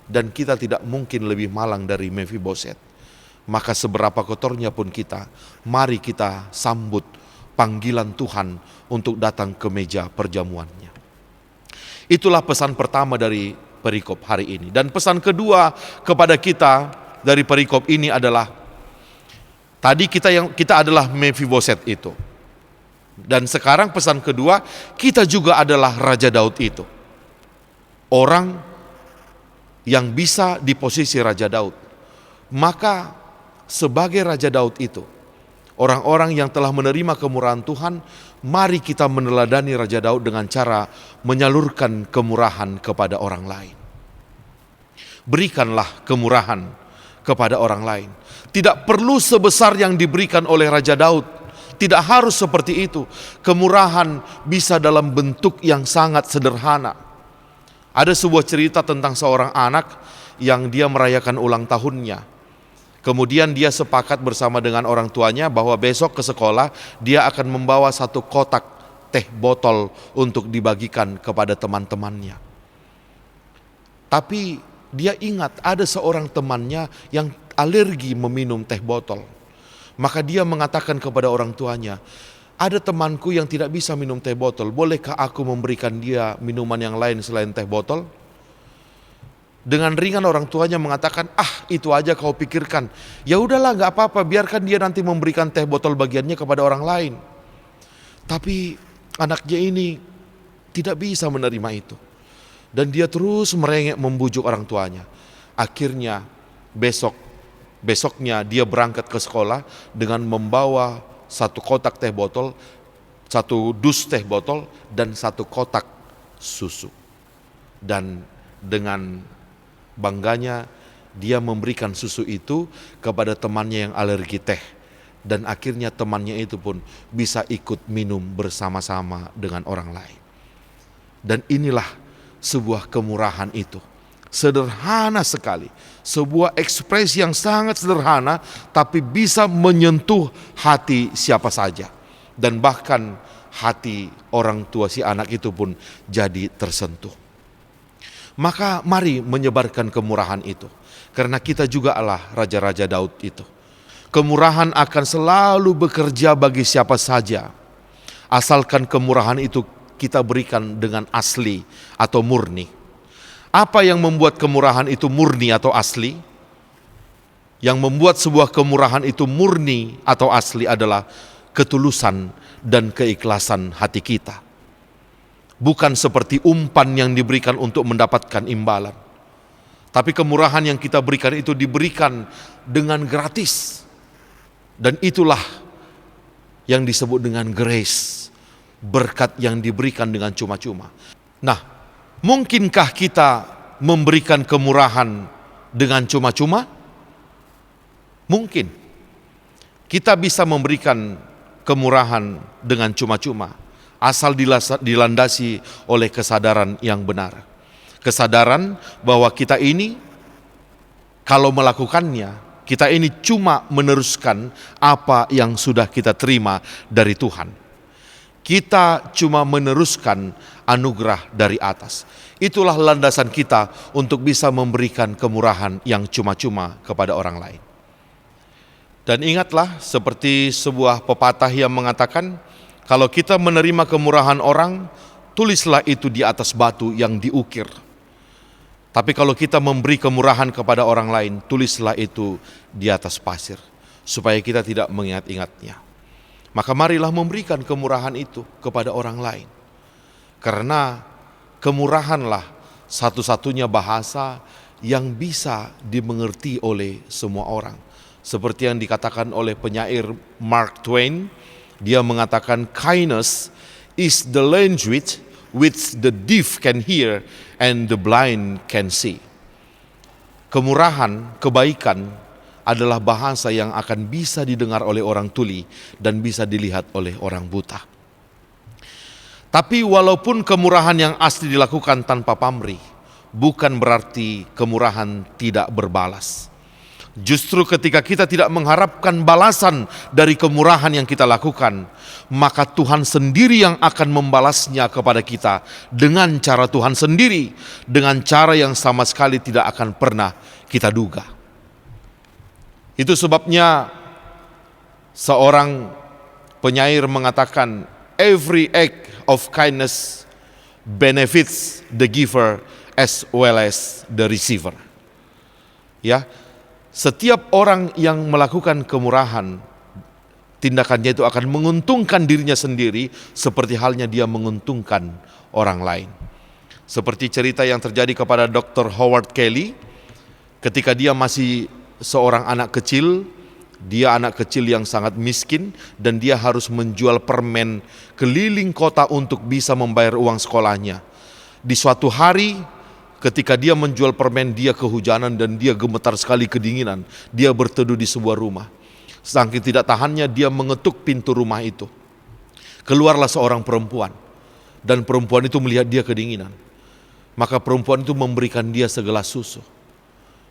Dan kita tidak mungkin lebih malang dari Mefiboset. Maka seberapa kotornya pun kita, mari kita sambut panggilan Tuhan untuk datang ke meja perjamuannya. Itulah pesan pertama dari perikop hari ini. Dan pesan kedua kepada kita dari perikop ini adalah, tadi kita adalah Mefiboset itu. Dan sekarang pesan kedua, kita juga adalah Raja Daud itu. Orang yang bisa di posisi Raja Daud. Maka sebagai Raja Daud itu, orang-orang yang telah menerima kemurahan Tuhan, mari kita meneladani Raja Daud dengan cara menyalurkan kemurahan kepada orang lain. Berikanlah kemurahan kepada orang lain. Tidak perlu sebesar yang diberikan oleh Raja Daud. Tidak harus seperti itu. Kemurahan bisa dalam bentuk yang sangat sederhana. Ada sebuah cerita tentang seorang anak yang dia merayakan ulang tahunnya. Kemudian dia sepakat bersama dengan orang tuanya bahwa besok ke sekolah dia akan membawa satu kotak teh botol untuk dibagikan kepada teman-temannya. Tapi dia ingat ada seorang temannya yang alergi meminum teh botol. Maka dia mengatakan kepada orang tuanya, ada temanku yang tidak bisa minum teh botol, bolehkah aku memberikan dia minuman yang lain selain teh botol? Dengan ringan orang tuanya mengatakan, itu aja kau pikirkan. Ya udahlah, gak apa-apa, biarkan dia nanti memberikan teh botol bagiannya kepada orang lain. Tapi anaknya ini tidak bisa menerima itu. Dan dia terus merengek membujuk orang tuanya. Akhirnya besoknya dia berangkat ke sekolah dengan membawa satu kotak teh botol, satu dus teh botol, dan satu kotak susu. Dan dengan bangganya dia memberikan susu itu kepada temannya yang alergi teh. Dan akhirnya temannya itu pun bisa ikut minum bersama-sama dengan orang lain. Dan inilah sebuah kemurahan itu. Sederhana sekali. Sebuah ekspresi yang sangat sederhana tapi bisa menyentuh hati siapa saja. Dan bahkan hati orang tua si anak itu pun jadi tersentuh. Maka mari menyebarkan kemurahan itu. Karena kita juga adalah Raja-Raja Daud itu. Kemurahan akan selalu bekerja bagi siapa saja. Asalkan kemurahan itu kita berikan dengan asli atau murni. Apa yang membuat kemurahan itu murni atau asli? Yang membuat sebuah kemurahan itu murni atau asli adalah ketulusan dan keikhlasan hati kita. Bukan seperti umpan yang diberikan untuk mendapatkan imbalan. Tapi kemurahan yang kita berikan itu diberikan dengan gratis. Dan itulah yang disebut dengan grace. Berkat yang diberikan dengan cuma-cuma. Nah, mungkinkah kita memberikan kemurahan dengan cuma-cuma? Mungkin. Kita bisa memberikan kemurahan dengan cuma-cuma. Asal dilandasi oleh kesadaran yang benar. Kesadaran bahwa kita ini kalau melakukannya, kita ini cuma meneruskan apa yang sudah kita terima dari Tuhan. Kita cuma meneruskan anugerah dari atas. Itulah landasan kita untuk bisa memberikan kemurahan yang cuma-cuma kepada orang lain. Dan ingatlah seperti sebuah pepatah yang mengatakan, kalau kita menerima kemurahan orang, tulislah itu di atas batu yang diukir. Tapi kalau kita memberi kemurahan kepada orang lain, tulislah itu di atas pasir, supaya kita tidak mengingat-ingatnya. Maka marilah memberikan kemurahan itu kepada orang lain. Karena kemurahanlah satu-satunya bahasa yang bisa dimengerti oleh semua orang. Seperti yang dikatakan oleh penyair Mark Twain, dia mengatakan kindness is the language which the deaf can hear and the blind can see. Kemurahan, kebaikan adalah bahasa yang akan bisa didengar oleh orang tuli dan bisa dilihat oleh orang buta. Tapi walaupun kemurahan yang asli dilakukan tanpa pamrih, bukan berarti kemurahan tidak berbalas. Justru ketika kita tidak mengharapkan balasan dari kemurahan yang kita lakukan, maka Tuhan sendiri yang akan membalasnya kepada kita dengan cara Tuhan sendiri, dengan cara yang sama sekali tidak akan pernah kita duga. Itu sebabnya seorang penyair mengatakan, every act of kindness benefits the giver as well as the receiver. Ya, setiap orang yang melakukan kemurahan, tindakannya itu akan menguntungkan dirinya sendiri seperti halnya dia menguntungkan orang lain. Seperti cerita yang terjadi kepada Dr. Howard Kelly ketika dia masih seorang anak kecil. Dia anak kecil yang sangat miskin dan dia harus menjual permen keliling kota untuk bisa membayar uang sekolahnya. Di suatu hari ketika dia menjual permen, dia kehujanan dan dia gemetar sekali kedinginan. Dia berteduh di sebuah rumah. Saking tidak tahannya, dia mengetuk pintu rumah itu. Keluarlah seorang perempuan, dan perempuan itu melihat dia kedinginan. Maka perempuan itu memberikan dia segelas susu,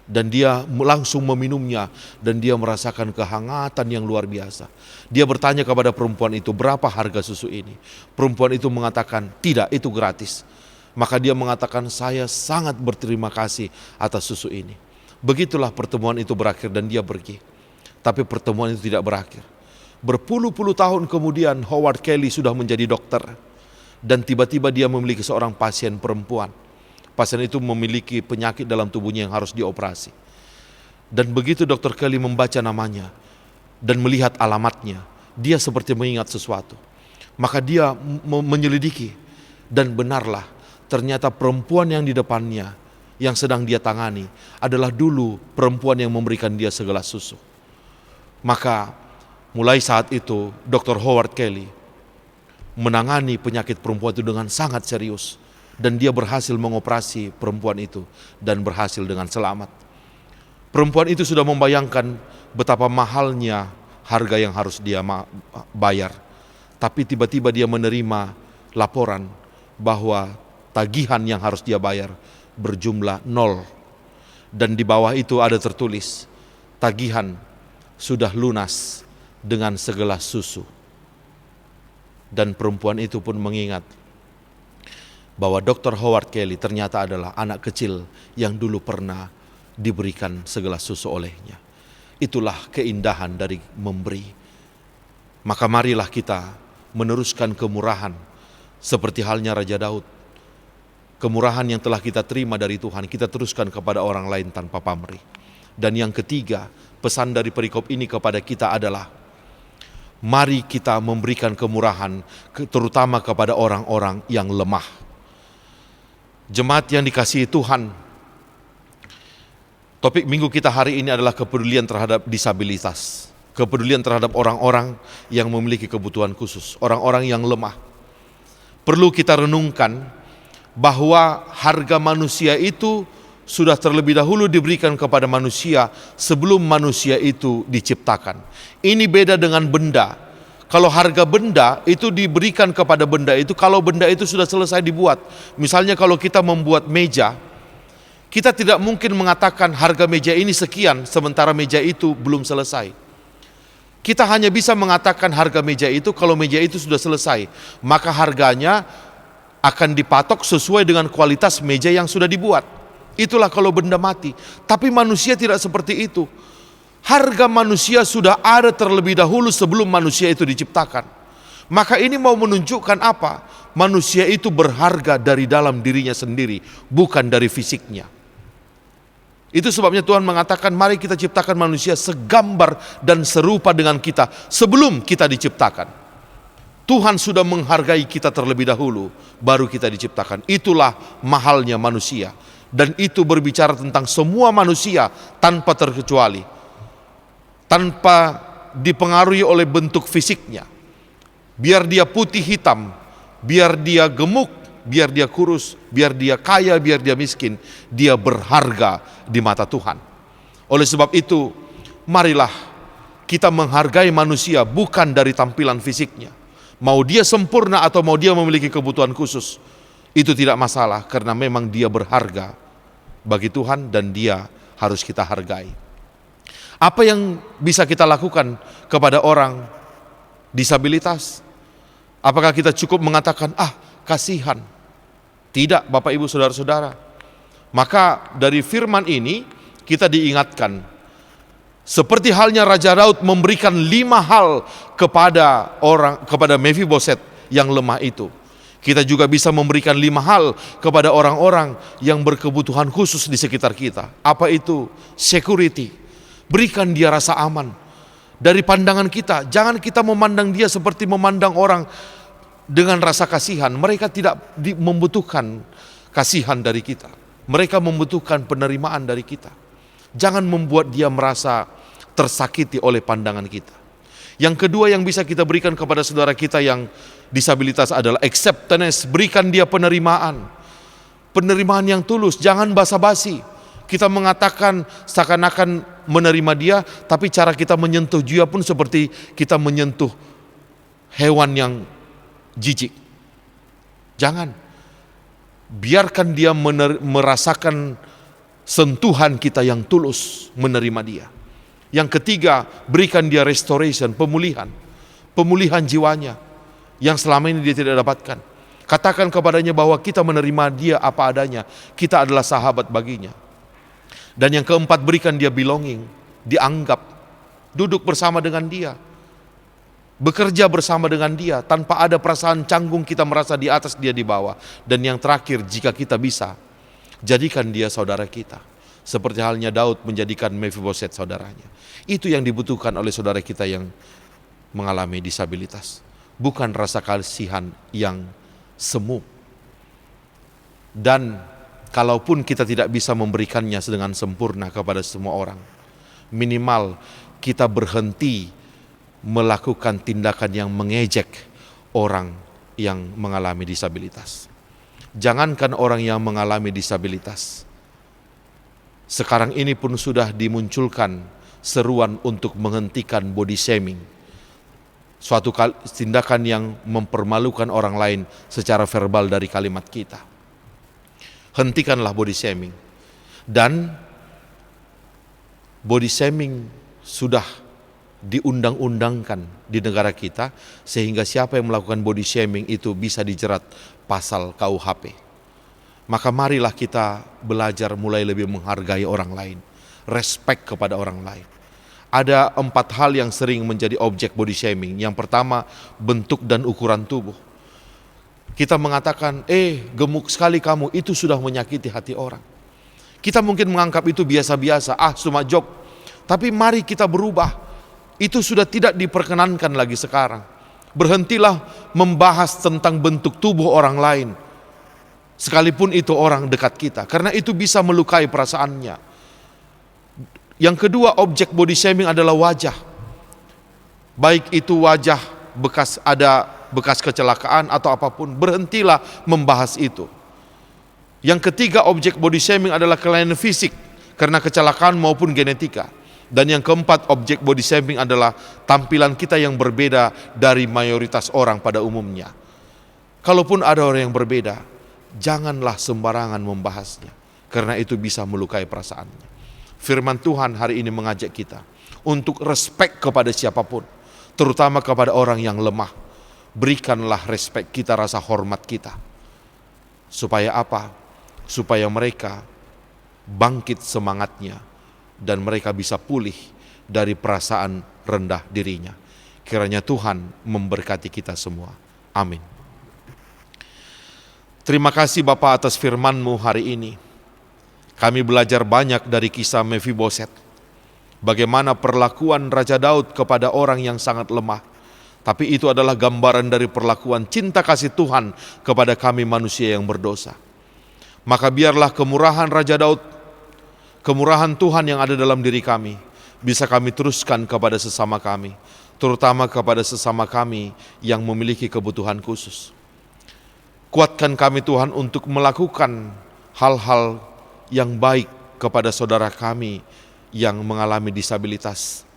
dan dia langsung meminumnya, dan dia merasakan kehangatan yang luar biasa. Dia bertanya kepada perempuan itu, berapa harga susu ini? Perempuan itu mengatakan, tidak, itu gratis. Maka dia mengatakan, saya sangat berterima kasih atas susu ini. Begitulah pertemuan itu berakhir dan dia pergi. Tapi pertemuan itu tidak berakhir. Berpuluh-puluh tahun kemudian Howard Kelly sudah menjadi dokter, dan tiba-tiba dia memiliki seorang pasien perempuan. Pasien itu memiliki penyakit dalam tubuhnya yang harus dioperasi. Dan begitu Dr. Kelly membaca namanya dan melihat alamatnya, dia seperti mengingat sesuatu. Maka dia menyelidiki, dan benarlah ternyata perempuan yang di depannya yang sedang dia tangani adalah dulu perempuan yang memberikan dia segelas susu. Maka mulai saat itu Dr. Howard Kelly menangani penyakit perempuan itu dengan sangat serius. Dan dia berhasil mengoperasi perempuan itu dan berhasil dengan selamat. Perempuan itu sudah membayangkan betapa mahalnya harga yang harus dia bayar. Tapi tiba-tiba dia menerima laporan bahwa tagihan yang harus dia bayar berjumlah 0. Dan di bawah itu ada tertulis, tagihan sudah lunas dengan segelas susu. Dan perempuan itu pun mengingat bahwa Dr. Howard Kelly ternyata adalah anak kecil yang dulu pernah diberikan segelas susu olehnya. Itulah keindahan dari memberi. Maka marilah kita meneruskan kemurahan seperti halnya Raja Daud. Kemurahan yang telah kita terima dari Tuhan, kita teruskan kepada orang lain tanpa pamrih. Dan yang ketiga, pesan dari perikop ini kepada kita adalah, mari kita memberikan kemurahan terutama kepada orang-orang yang lemah. Jemaat yang dikasihi Tuhan, topik minggu kita hari ini adalah kepedulian terhadap disabilitas. Kepedulian terhadap orang-orang yang memiliki kebutuhan khusus, orang-orang yang lemah. Perlu kita renungkan bahwa harga manusia itu sudah terlebih dahulu diberikan kepada manusia sebelum manusia itu diciptakan. Ini beda dengan benda. Kalau harga benda itu diberikan kepada benda itu kalau benda itu sudah selesai dibuat. Misalnya kalau kita membuat meja, kita tidak mungkin mengatakan harga meja ini sekian sementara meja itu belum selesai. Kita hanya bisa mengatakan harga meja itu kalau meja itu sudah selesai. Maka harganya akan dipatok sesuai dengan kualitas meja yang sudah dibuat. Itulah kalau benda mati. Tapi manusia tidak seperti itu. Harga manusia sudah ada terlebih dahulu sebelum manusia itu diciptakan. Maka ini mau menunjukkan apa? Manusia itu berharga dari dalam dirinya sendiri, bukan dari fisiknya. Itu sebabnya Tuhan mengatakan, mari kita ciptakan manusia segambar dan serupa dengan kita sebelum kita diciptakan. Tuhan sudah menghargai kita terlebih dahulu, baru kita diciptakan. Itulah mahalnya manusia. Dan itu berbicara tentang semua manusia tanpa terkecuali. Tanpa dipengaruhi oleh bentuk fisiknya. Biar dia putih hitam, biar dia gemuk, biar dia kurus, biar dia kaya, biar dia miskin, dia berharga di mata Tuhan. Oleh sebab itu, marilah kita menghargai manusia bukan dari tampilan fisiknya. Mau dia sempurna atau mau dia memiliki kebutuhan khusus, itu tidak masalah karena memang dia berharga bagi Tuhan dan dia harus kita hargai. Apa yang bisa kita lakukan kepada orang disabilitas? Apakah kita cukup mengatakan, kasihan? Tidak, Bapak Ibu Saudara-saudara. Maka dari firman ini kita diingatkan, seperti halnya Raja Daud memberikan 5 hal kepada Mephiboset yang lemah itu. Kita juga bisa memberikan 5 hal kepada orang-orang yang berkebutuhan khusus di sekitar kita. Apa itu? Security. Berikan dia rasa aman. Dari pandangan kita, jangan kita memandang dia seperti memandang orang dengan rasa kasihan. Mereka tidak membutuhkan kasihan dari kita. Mereka membutuhkan penerimaan dari kita. Jangan membuat dia merasa tersakiti oleh pandangan kita. Yang kedua yang bisa kita berikan kepada saudara kita yang disabilitas adalah acceptance. Berikan dia penerimaan. penerimaan yang tulus, jangan basa-basi. Kita mengatakan seakan-akan menerima dia, tapi cara kita menyentuh dia pun seperti kita menyentuh hewan yang jijik. Jangan. Biarkan dia merasakan sentuhan kita yang tulus menerima dia. Yang ketiga, berikan dia restoration, pemulihan jiwanya yang selama ini dia tidak dapatkan. Katakan kepadanya bahwa kita menerima dia apa adanya, kita adalah sahabat baginya. Dan yang keempat, berikan dia belonging, dianggap, duduk bersama dengan dia, bekerja bersama dengan dia, tanpa ada perasaan canggung kita merasa di atas dia di bawah. Dan yang terakhir, jika kita bisa, jadikan dia saudara kita. Seperti halnya Daud menjadikan Mephiboset saudaranya. Itu yang dibutuhkan oleh saudara kita yang mengalami disabilitas. Bukan rasa kasihan yang semu. Dan kalaupun kita tidak bisa memberikannya dengan sempurna kepada semua orang, minimal kita berhenti melakukan tindakan yang mengejek orang yang mengalami disabilitas. Jangankan orang yang mengalami disabilitas, sekarang ini pun sudah dimunculkan seruan untuk menghentikan body shaming. Suatu tindakan yang mempermalukan orang lain secara verbal dari kalimat kita. Hentikanlah body shaming. Dan body shaming sudah diundang-undangkan di negara kita, sehingga siapa yang melakukan body shaming itu bisa dijerat pasal KUHP. Maka marilah kita belajar mulai lebih menghargai orang lain, respect kepada orang lain. Ada 4 hal yang sering menjadi objek body shaming. Yang pertama, bentuk dan ukuran tubuh. Kita mengatakan, gemuk sekali kamu, itu sudah menyakiti hati orang. Kita mungkin menganggap itu biasa-biasa, cuma joke. Tapi mari kita berubah. Itu sudah tidak diperkenankan lagi sekarang. Berhentilah membahas tentang bentuk tubuh orang lain, sekalipun itu orang dekat kita, karena itu bisa melukai perasaannya. Yang kedua, objek body shaming adalah wajah. Baik itu wajah bekas kecelakaan atau apapun, berhentilah membahas itu. Yang ketiga, objek body shaming adalah kelainan fisik karena kecelakaan maupun genetika. Dan yang keempat, objek body shaming adalah tampilan kita yang berbeda dari mayoritas orang pada umumnya. Kalaupun ada orang yang berbeda, janganlah sembarangan membahasnya, karena itu bisa melukai perasaannya. Firman Tuhan hari ini mengajak kita untuk respect kepada siapapun, terutama kepada orang yang lemah. Berikanlah respect kita, rasa hormat kita. Supaya apa? Supaya mereka bangkit semangatnya dan mereka bisa pulih dari perasaan rendah dirinya. Kiranya Tuhan memberkati kita semua. Amin. Terima kasih Bapa atas firman-Mu hari ini. Kami belajar banyak dari kisah Mephiboset. Bagaimana perlakuan Raja Daud kepada orang yang sangat lemah. Tapi itu adalah gambaran dari perlakuan cinta kasih Tuhan kepada kami manusia yang berdosa. Maka biarlah kemurahan Raja Daud, kemurahan Tuhan yang ada dalam diri kami, bisa kami teruskan kepada sesama kami, terutama kepada sesama kami yang memiliki kebutuhan khusus. Kuatkan kami Tuhan untuk melakukan hal-hal yang baik kepada saudara kami yang mengalami disabilitas.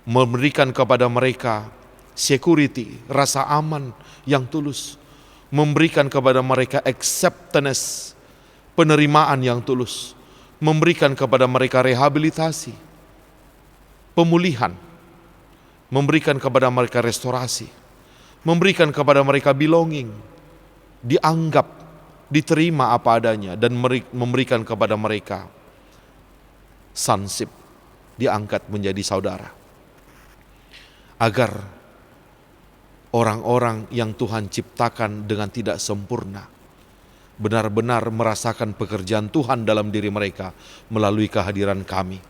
Memberikan kepada mereka security, rasa aman yang tulus. Memberikan kepada mereka acceptance, penerimaan yang tulus. Memberikan kepada mereka rehabilitasi, pemulihan. Memberikan kepada mereka restorasi. Memberikan kepada mereka belonging, dianggap, diterima apa adanya, dan memberikan kepada mereka sonship, diangkat menjadi saudara. Agar orang-orang yang Tuhan ciptakan dengan tidak sempurna benar-benar merasakan pekerjaan Tuhan dalam diri mereka melalui kehadiran kami.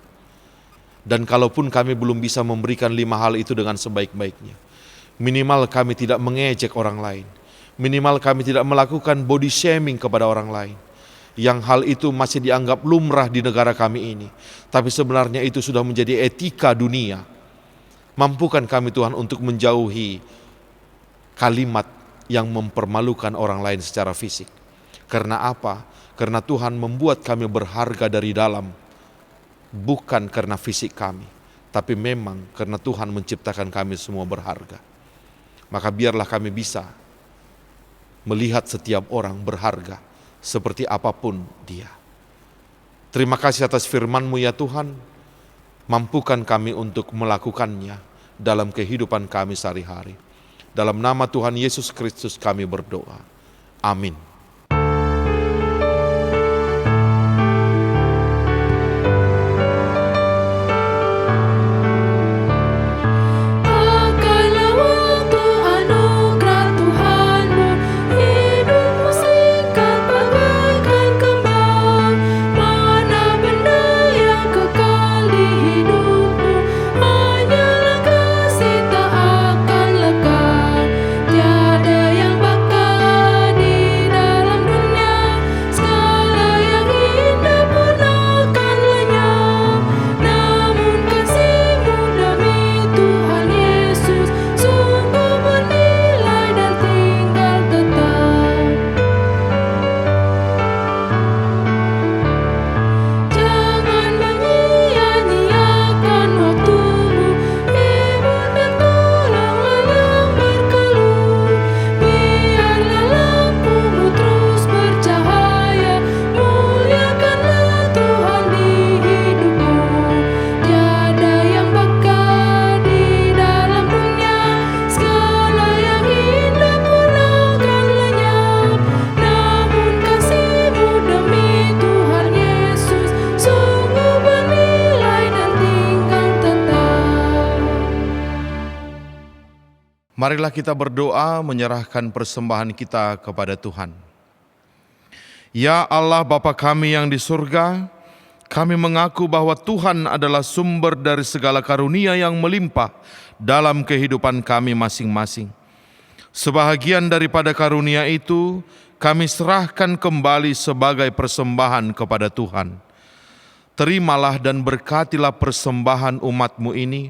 Dan kalaupun kami belum bisa memberikan 5 hal itu dengan sebaik-baiknya, minimal kami tidak mengejek orang lain. Minimal kami tidak melakukan body shaming kepada orang lain. Yang hal itu masih dianggap lumrah di negara kami ini. Tapi sebenarnya itu sudah menjadi etika dunia. Mampukan kami Tuhan untuk menjauhi kalimat yang mempermalukan orang lain secara fisik. Karena apa? Karena Tuhan membuat kami berharga dari dalam, bukan karena fisik kami, tapi memang karena Tuhan menciptakan kami semua berharga. Maka biarlah kami bisa melihat setiap orang berharga seperti apapun dia. Terima kasih atas firman-Mu ya Tuhan, mampukan kami untuk melakukannya dalam kehidupan kami sehari-hari. Dalam nama Tuhan Yesus Kristus kami berdoa. Amin. Pakailah waktu anugerah Tuhanmu, hidupmu singkat bagaikan kembang. Mana benda yang kekal di hidupmu, hanyalah kasih tak akan lekang. Tiada yang bakal di dalam dunia, segala yang indah pun akan lenyap. Namun kasih-Mu demi Tuhan Yesus sungguh bernilai dan tinggal tetap. Jangan menyia-nyiakan waktumu, hibur dan tolonglah yang berkeluh. Biarlah lampumu terus bercahaya, muliakanlah Tuhan di hidupmu. Tiada yang bakal di dalam dunia, segala yang indah pun akan lenyap. Namun kasih-Mu demi Tuhan Yesus sungguh bernilai dan tinggal tetap. Marilah kita berdoa menyerahkan persembahan kita kepada Tuhan. Ya Allah Bapa kami yang di surga, kami mengaku bahwa Tuhan adalah sumber dari segala karunia yang melimpah dalam kehidupan kami masing-masing. Sebahagian daripada karunia itu kami serahkan kembali sebagai persembahan kepada Tuhan. Terimalah dan berkatilah persembahan umat-Mu ini,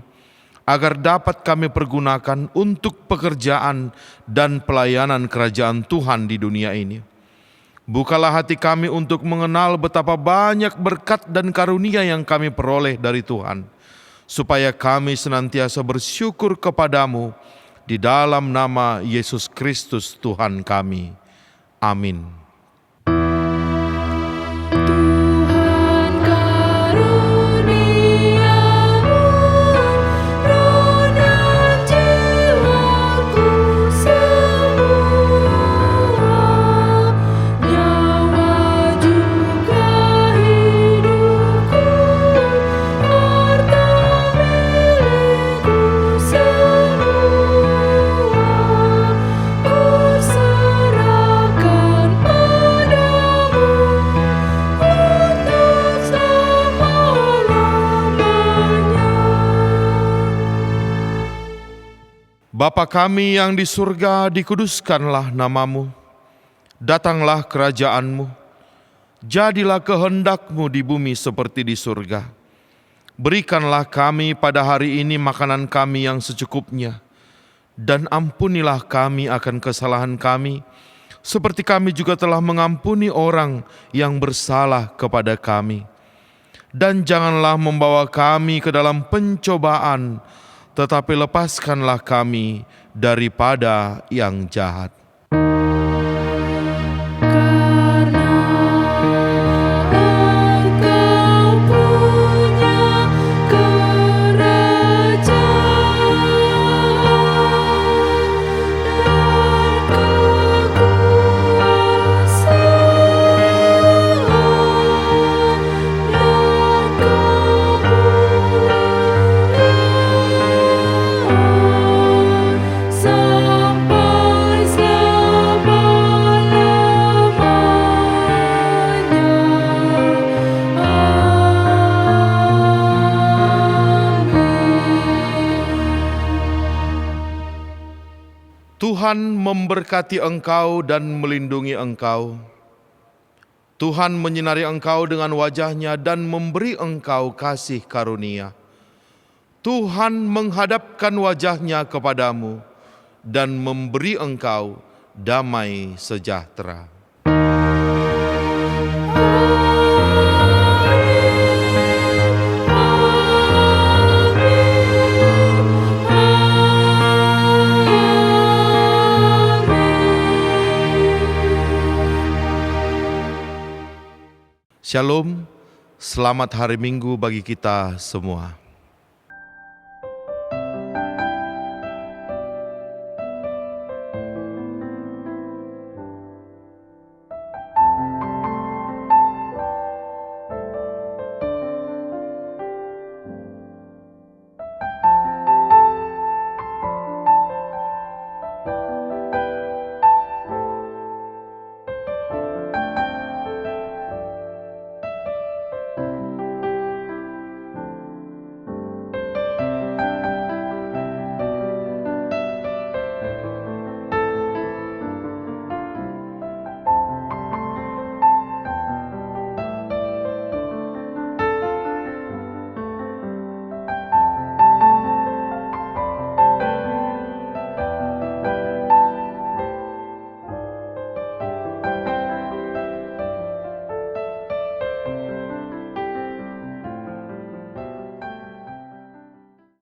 agar dapat kami pergunakan untuk pekerjaan dan pelayanan kerajaan Tuhan di dunia ini. Bukalah hati kami untuk mengenal betapa banyak berkat dan karunia yang kami peroleh dari Tuhan, supaya kami senantiasa bersyukur kepadamu di dalam nama Yesus Kristus Tuhan kami. Amin. Tuhan karuniamu, roh dan jiwaku semua, nyawa juga hidupku, harta milikku semua, ku serahkan padamu untuk selama-lamanya. Bapa kami yang di surga, dikuduskanlah nama-Mu. Datanglah kerajaan-Mu. Jadilah kehendak-Mu di bumi seperti di surga. Berikanlah kami pada hari ini makanan kami yang secukupnya. Dan ampunilah kami akan kesalahan kami, seperti kami juga telah mengampuni orang yang bersalah kepada kami. Dan janganlah membawa kami ke dalam pencobaan, tetapi lepaskanlah kami daripada yang jahat. Karena Engkau punya kerajaan dan kekuasaan dan kemuliaan sampai selama-lamanya. Amin. Tuhan memberkati engkau dan melindungi engkau. Tuhan menyinari engkau dengan wajah-Nya dan memberi engkau kasih karunia. Tuhan menghadapkan wajah-Nya kepadamu dan memberi engkau damai sejahtera. Shalom, selamat hari Minggu bagi kita semua.